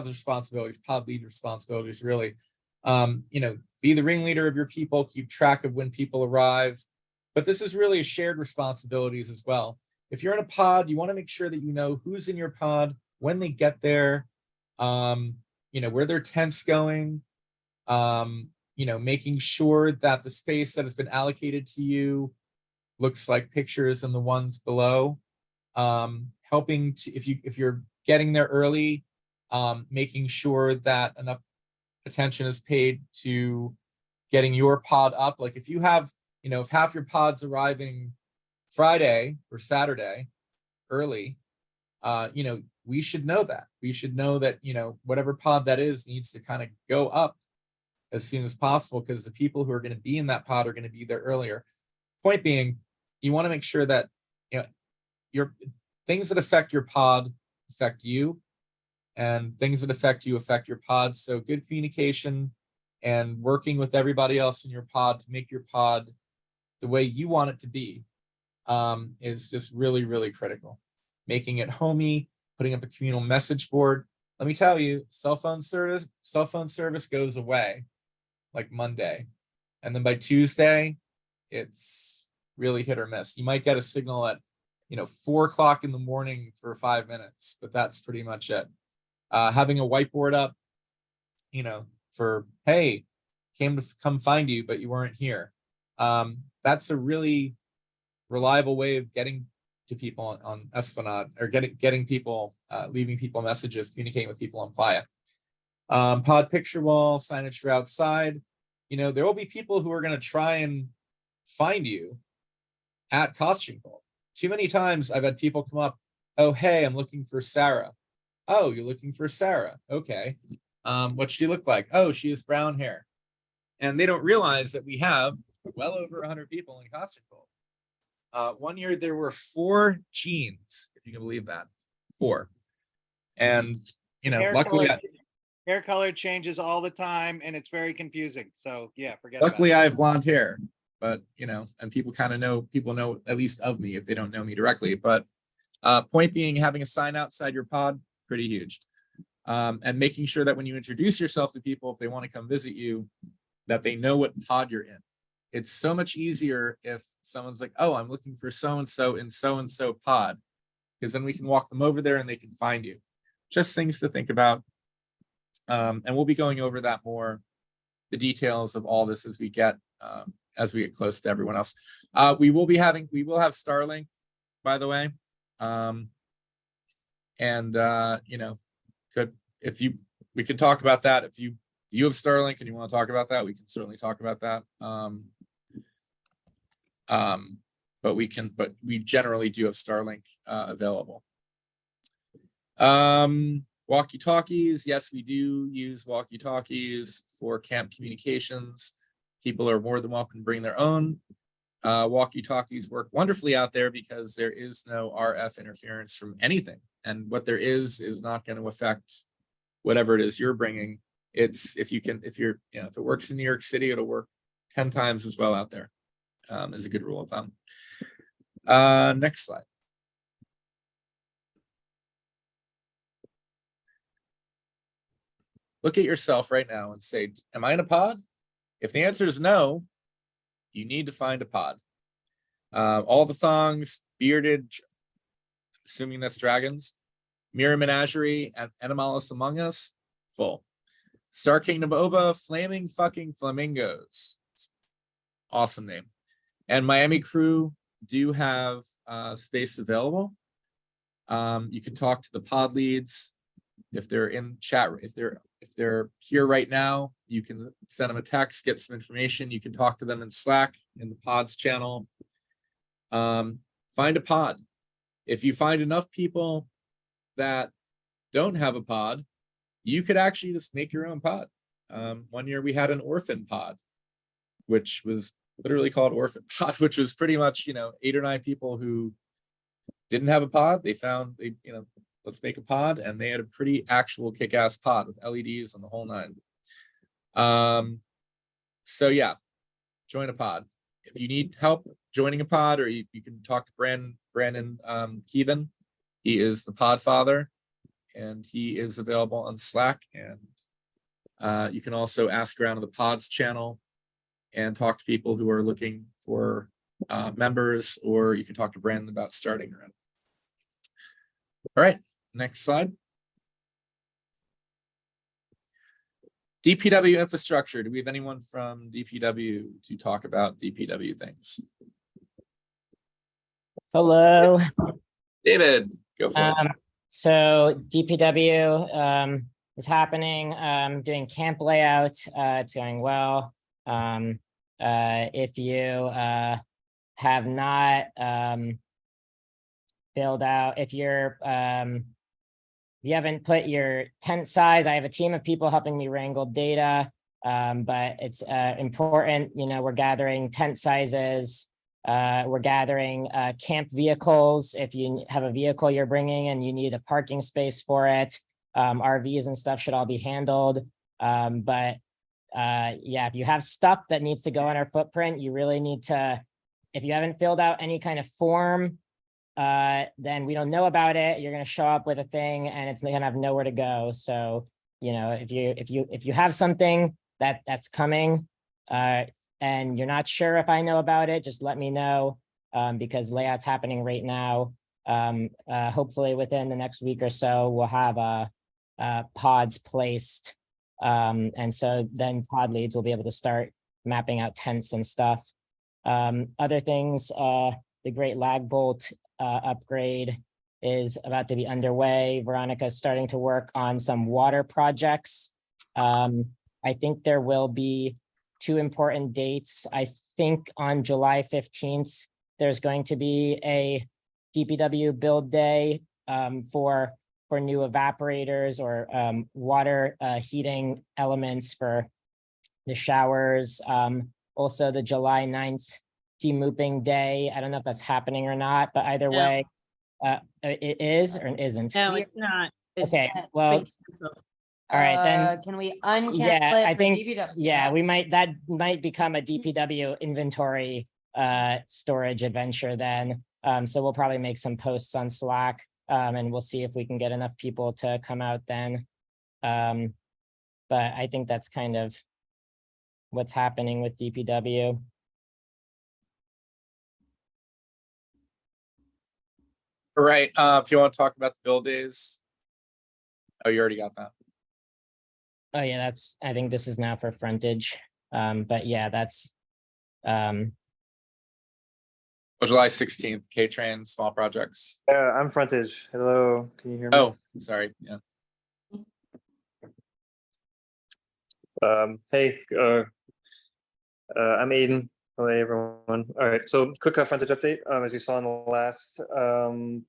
responsibilities, pod lead responsibilities, really. Be the ringleader of your people, keep track of when people arrive. But this is really a shared responsibilities as well. If you're in a pod, you want to make sure that you know who's in your pod, when they get there, where their tent's going, making sure that the space that has been allocated to you looks like pictures and the ones below. Helping to, if you're getting there early, making sure that enough attention is paid to getting your pod up. Like if you have, if half your pod's arriving Friday or Saturday early, we should know that. We should know that, whatever pod that is needs to kind of go up as soon as possible because the people who are going to be in that pod are going to be there earlier. Point being, you want to make sure that, your things that affect your pod affect you, and things that affect you affect your pod. So good communication and working with everybody else in your pod to make your pod the way you want it to be is just really, really critical. Making it homey, putting up a communal message board. Let me tell you, cell phone service goes away like Monday. And then by Tuesday, it's really hit or miss. You might get a signal at 4 o'clock in the morning for 5 minutes, but that's pretty much it. Having a whiteboard up, for, hey, came to come find you, but you weren't here. That's a really reliable way of getting to people on Esplanade, or getting people, leaving people messages, communicating with people on Playa. Pod picture wall, signage for outside. There will be people who are going to try and find you at Costume Cult. Too many times I've had people come up, oh, hey, I'm looking for Sarah. Oh, you're looking for Sarah. Okay. What's she look like? Oh, she has brown hair. And they don't realize that we have well over 100 people in Costume Cult. One year there were 4 jeans, if you can believe that. 4. And, Hair luckily, color. Hair color changes all the time and it's very confusing. So yeah, forget about Luckily, it. I have blonde hair, but and people kind of know, people know at least of me if they don't know me directly. But point being, having a sign outside your pod, pretty huge. And making sure that when you introduce yourself to people, if they want to come visit you, that they know what pod you're in. It's so much easier if someone's like, oh, I'm looking for so-and-so in so-and-so pod, because then we can walk them over there and they can find you. Just things to think about. And we'll be going over that more, the details of all this as we get close to everyone else. We will have Starlink, by the way. We can talk about that. If you have Starlink and you want to talk about that, we can certainly talk about that. But we generally do have Starlink available. Walkie-talkies, yes, we do use walkie-talkies for camp communications. People are more than welcome to bring their own. Walkie-talkies work wonderfully out there because there is no RF interference from anything, and what there is not going to affect whatever it is you're bringing. If it works in New York City, it'll work 10 times as well out there, is a good rule of thumb. Next slide. Look at yourself right now and say, am I in a pod? If the answer is no, you need to find a pod. All the thongs, bearded, assuming that's dragons, Mirror Menagerie, and Animalis Among Us, full. Star Kingdom Oba, Flaming Fucking Flamingos. Awesome name. And Miami Crew do have space available. You can talk to the pod leads if they're in chat. If they're here right now, you can send them a text, get some information. You can talk to them in Slack in the pods channel. Find a pod. If you find enough people that don't have a pod, you could actually just make your own pod. One year we had an orphan pod, which was literally called Orphan Pod, which was pretty much 8 or 9 people who didn't have a pod. Let's make a pod, and they had a pretty actual kick-ass pod with LEDs and the whole 9. So yeah, join a pod. If you need help joining a pod, or you can talk to Brandon Keevan. He is the pod father, and he is available on Slack. And you can also ask around in the pods channel and talk to people who are looking for members, or you can talk to Brandon about starting around. All right, next slide. DPW infrastructure. Do we have anyone from DPW to talk about DPW things? Hello. David, go for it. So DPW is happening. Doing camp layout. It's going well. If you have not filled out, if you haven't put your tent size, I have a team of people helping me wrangle data, but it's important. We're gathering tent sizes. We're gathering camp vehicles. If you have a vehicle you're bringing and you need a parking space for it, RVs and stuff should all be handled. Yeah, if you have stuff that needs to go on our footprint, you really need to, if you haven't filled out any kind of form, then we don't know about it. You're going to show up with a thing and it's going to have nowhere to go. So, if you have something that's coming, and you're not sure if I know about it, just let me know, because layout's happening right now. Hopefully within the next week or so, we'll have pods placed. And so then pod leads will be able to start mapping out tents and stuff. Other things, the Great Lag Bolt upgrade is about to be underway. Veronica's starting to work on some water projects. I think there will be 2 important dates. I think on July 15th, there's going to be a DPW build day for new evaporators or water heating elements for the showers. Also the July 9th demooping day. I don't know if that's happening or not, but either No. way, it is or it isn't. No, it's not. It's Okay, been well, canceled. All right, then. Can we uncancel Yeah, I it for think, DPW? yeah, that might become a DPW inventory storage adventure then. So we'll probably make some posts on Slack, and we'll see if we can get enough people to come out then. But I think that's kind of what's happening with DPW. All right, if you want to talk about the bill days. Oh, you already got that. Oh yeah, I think this is now for frontage. But yeah, that's Oh, July 16th, K-Train, small projects. I'm frontage. Hello, can you hear me? Oh, sorry, yeah. Hey, I'm Aiden. Hello, everyone. All right, so quick frontage update. As you saw in the last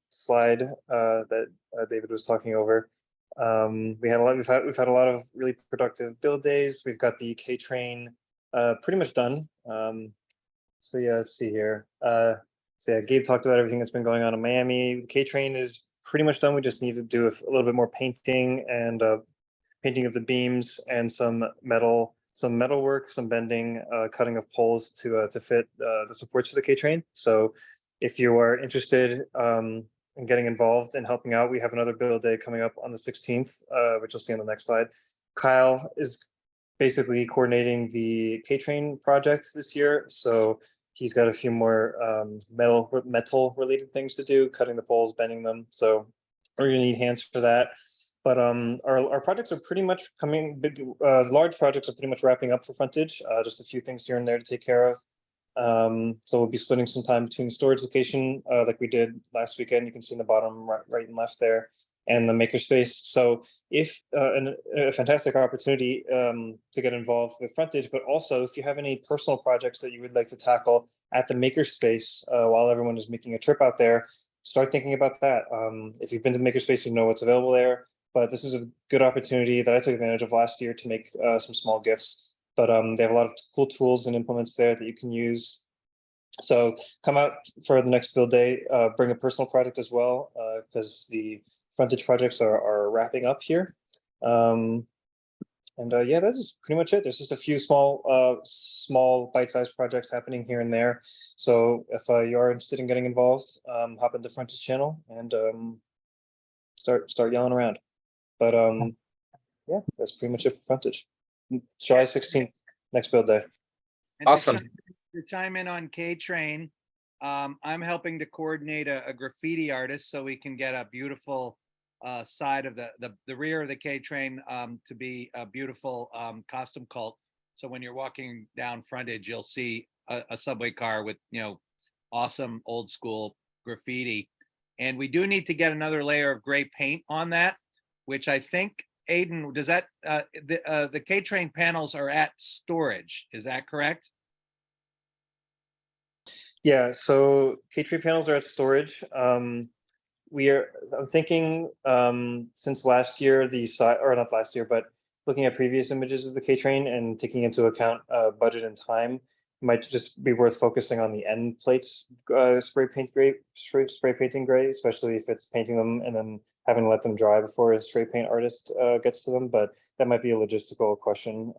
slide that David was talking over, we've had a lot of really productive build days. We've got the K-Train pretty much done. So yeah, let's see here. So yeah, Gabe talked about everything that's been going on in Miami. The K-Train is pretty much done. We just need to do a little bit more painting and painting of the beams and some metal work, some bending, cutting of poles to fit the supports for the K-Train. So if you are interested in getting involved and helping out, we have another build day coming up on the 16th, which you'll see on the next slide. Kyle is basically coordinating the K-Train project this year. So he's got a few more metal related things to do, cutting the poles, bending them. So we're gonna need hands for that. But our projects are pretty much coming, large projects are pretty much wrapping up for frontage, just a few things here and there to take care of. So we'll be splitting some time between the storage location, like we did last weekend. You can see in the bottom right and left there, and the makerspace. So if a fantastic opportunity to get involved with frontage, but also if you have any personal projects that you would like to tackle at the makerspace while everyone is making a trip out there, start thinking about that. If you've been to the makerspace, you know what's available there. But this is a good opportunity that I took advantage of last year to make some small gifts. But they have a lot of cool tools and implements there that you can use. So come out for the next build day, bring a personal project as well, because the frontage projects are wrapping up here. Yeah, that's pretty much it. There's just a few small bite-sized projects happening here and there. So if you are interested in getting involved, hop in the frontage channel and start yelling around. But yeah, that's pretty much it for frontage. July 16th, next build day. And Awesome. To chime in on K-Train, I'm helping to coordinate a graffiti artist so we can get a beautiful side of the rear of the K-Train to be a beautiful costume cult. So when you're walking down frontage, you'll see a subway car with, awesome old school graffiti. And we do need to get another layer of gray paint on that, which I think, Aiden, does that, the K-Train panels are at storage, is that correct? Yeah, so K-Train panels are at storage. I'm thinking since last year, or not last year, but looking at previous images of the K-Train and taking into account budget and time, might just be worth focusing on the end plates, spray painting gray, especially if it's painting them and then having to let them dry before a spray paint artist gets to them. But that might be a logistical question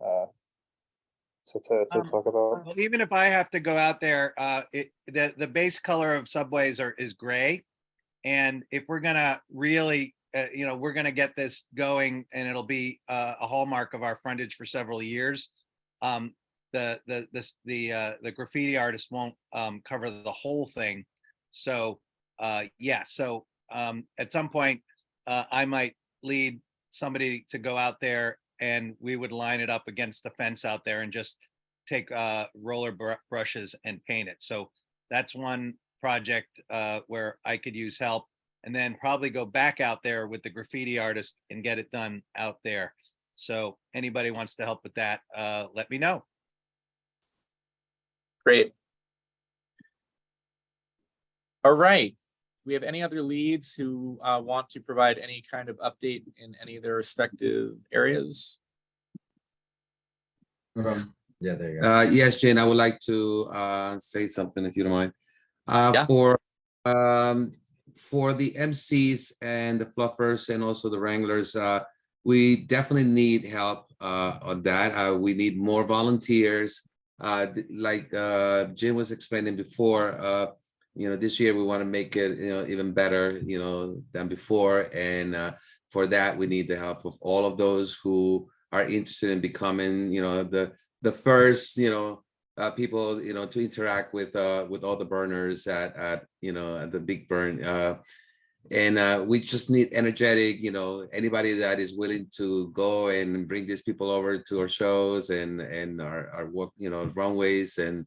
to talk about. Well, even if I have to go out there, the base color of subways is gray. And if we're gonna really, we're gonna get this going and it'll be a hallmark of our frontage for several years. The graffiti artist won't cover the whole thing. So yeah, so at some point I might lead somebody to go out there and we would line it up against the fence out there and just take roller brushes and paint it. So that's one project where I could use help, and then probably go back out there with the graffiti artist and get it done out there. So anybody wants to help with that, let me know. Great. All right. We have any other leads who want to provide any kind of update in any of their respective areas? Yeah, there you go. Yes, Jane, I would like to say something if you don't mind. Yeah. For the MCs and the fluffers and also the wranglers, we definitely need help on that. We need more volunteers. Like Jim was explaining before, this year we want to make it, even better, than before. And for that, we need the help of all of those who are interested in becoming, the first, people, to interact with all the burners at the big burn. And we just need energetic, anybody that is willing to go and bring these people over to our shows and our work, runways. And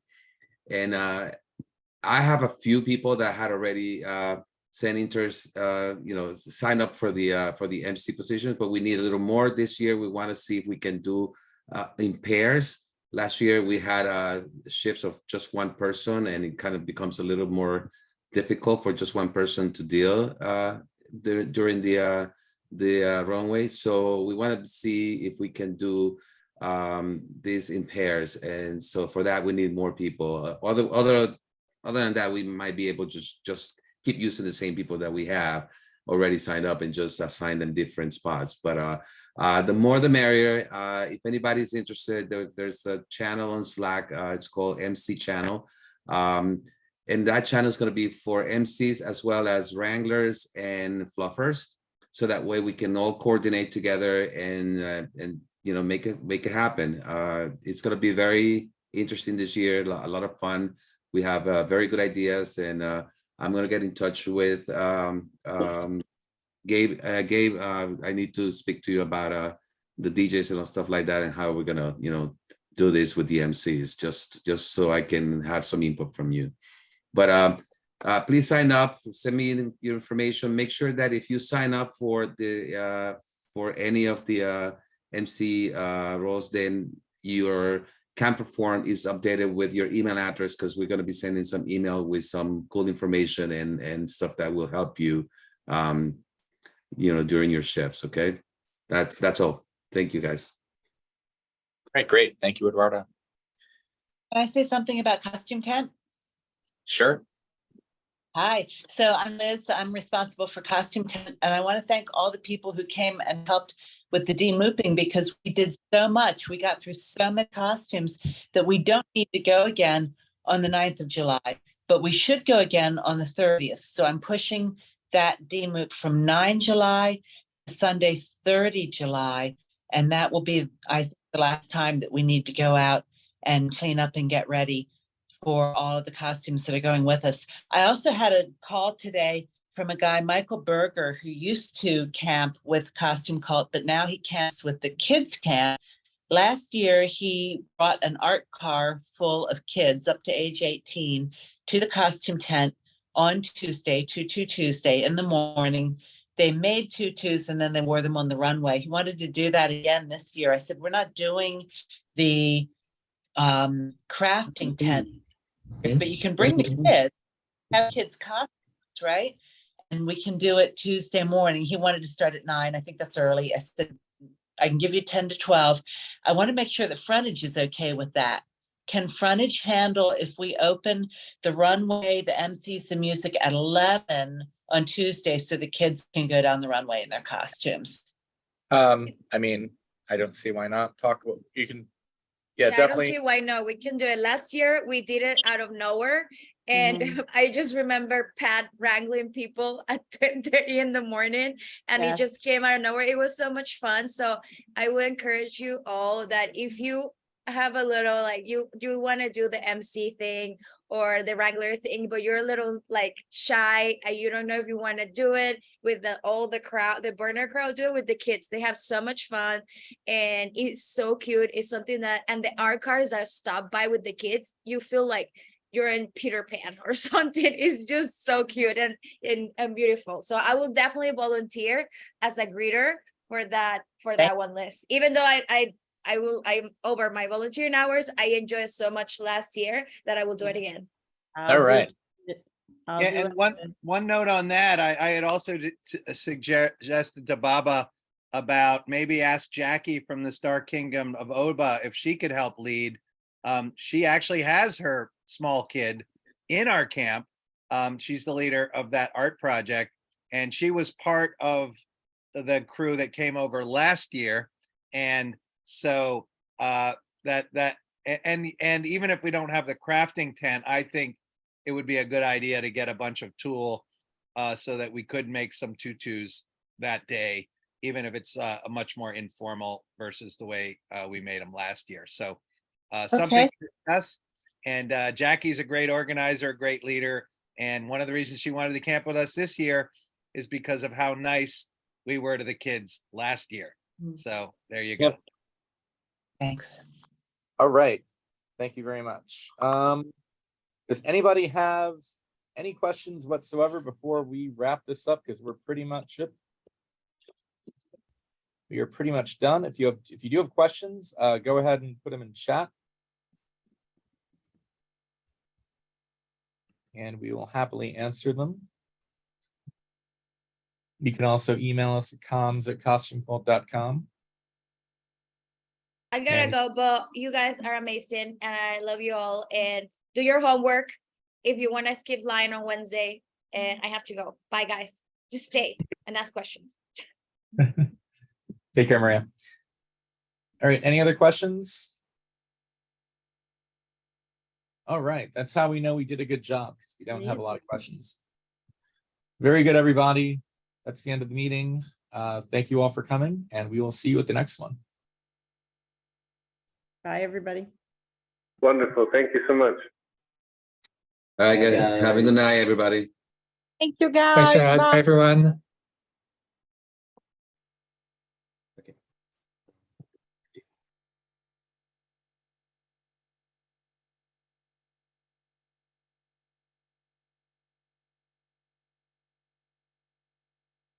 I have a few people that had already sent interest, sign up for the MC positions, but we need a little more this year. We want to see if we can do in pairs. Last year we had shifts of just one person, and it kind of becomes a little more difficult for just one person to deal during the runway. So we wanted to see if we can do this in pairs, and so for that we need more people. Other than that, we might be able to just keep using the same people that we have already signed up and just assign them different spots. But the more the merrier. If anybody's interested, there's a channel on Slack. It's called MC Channel. And that channel is going to be for MCs as well as wranglers and fluffers. So that way we can all coordinate together and make it happen. It's going to be very interesting this year. A lot of fun. We have very good ideas, and I'm going to get in touch with Gabe. Gabe, I need to speak to you about the DJs and stuff like that, and how we're going to do this with the MCs, just so I can have some input from you. But please sign up, send me your information. Make sure that if you sign up for any of the MC roles, then your camper form is updated with your email address, because we're going to be sending some email with some cool information and stuff that will help you, during your shifts. Okay, that's all. Thank you, guys. All right, great. Thank you, Eduardo. Can I say something about costume tent? Sure. Hi, so I'm Liz. I'm responsible for costume tent, and I want to thank all the people who came and helped with the demooping, because we did so much. We got through so many costumes that we don't need to go again on the 9th of July, but we should go again on the 30th. So I'm pushing that demoop from 9 July to Sunday, 30 July. And that will be, I think, the last time that we need to go out and clean up and get ready for all of the costumes that are going with us. I also had a call today from a guy, Michael Berger, who used to camp with Costume Cult, but now he camps with the kids camp. Last year, he brought an art car full of kids up to age 18 to the costume tent on Tuesday, Tuesday in the morning. They made tutus and then they wore them on the runway. He wanted to do that again this year. I said, we're not doing the crafting tent, but you can bring the kids, have kids costumes, right? And we can do it Tuesday morning. He wanted to start at 9. I think that's early. I said, I can give you 10 to 12. I want to make sure that frontage is okay with that. Can frontage handle if we open the runway, the MCs, the music at 11 on Tuesday so the kids can go down the runway in their costumes? I mean, I don't see why not. You can. Yeah, I don't definitely. see why not. We can do it. Last year we did it out of nowhere. And I just remember Pat wrangling people at 10:30 in the morning, and it just came out of nowhere. It was so much fun. So I would encourage you all that if you have a little, like, you want to do the MC thing or the wrangler thing, but you're a little like shy and you don't know if you want to do it with all the crowd, the burner crowd, do it with the kids. They have so much fun and it's so cute. It's something that, and the art cars that stop by with the kids, you feel like you're in Peter Pan or something. It's just so cute and beautiful. So I will definitely volunteer as a greeter for that one list. Even though I'm over my volunteering hours, I enjoyed so much last year that I will do it again. All right. Yeah, and one note on that, I had also suggested to Baba about maybe ask Jackie from the Star Kingdom of Oba if she could help lead. She actually has her small kid in our camp. She's the leader of that art project, and she was part of the crew that came over last year. And so and even if we don't have the crafting tent, I think it would be a good idea to get a bunch of tulle so that we could make some tutus that day, even if it's a much more informal versus the way we made them last year. So something Okay. to discuss. And Jackie's a great organizer, a great leader. And one of the reasons she wanted to camp with us this year is because of how nice we were to the kids last year. So there you go. Yep. Thanks. All right. Thank you very much. Does anybody have any questions whatsoever before we wrap this up? Because we're pretty much we are pretty much done. If you do have questions, go ahead and put them in chat. And we will happily answer them. You can also email us at comms@costumecult.com. I gotta go, but you guys are amazing and I love you all. And do your homework if you want to skip line on Wednesday. And I have to go. Bye, guys. Just stay and ask questions. Take care, Maria. All right, any other questions? All right, that's how we know we did a good job, because we don't have a lot of questions. Very good, everybody. That's the end of the meeting. Thank you all for coming, and we will see you at the next one. Bye, everybody. Wonderful. Thank you so much. All right, guys. Have a good night, everybody. Thank you, guys. Bye. everyone.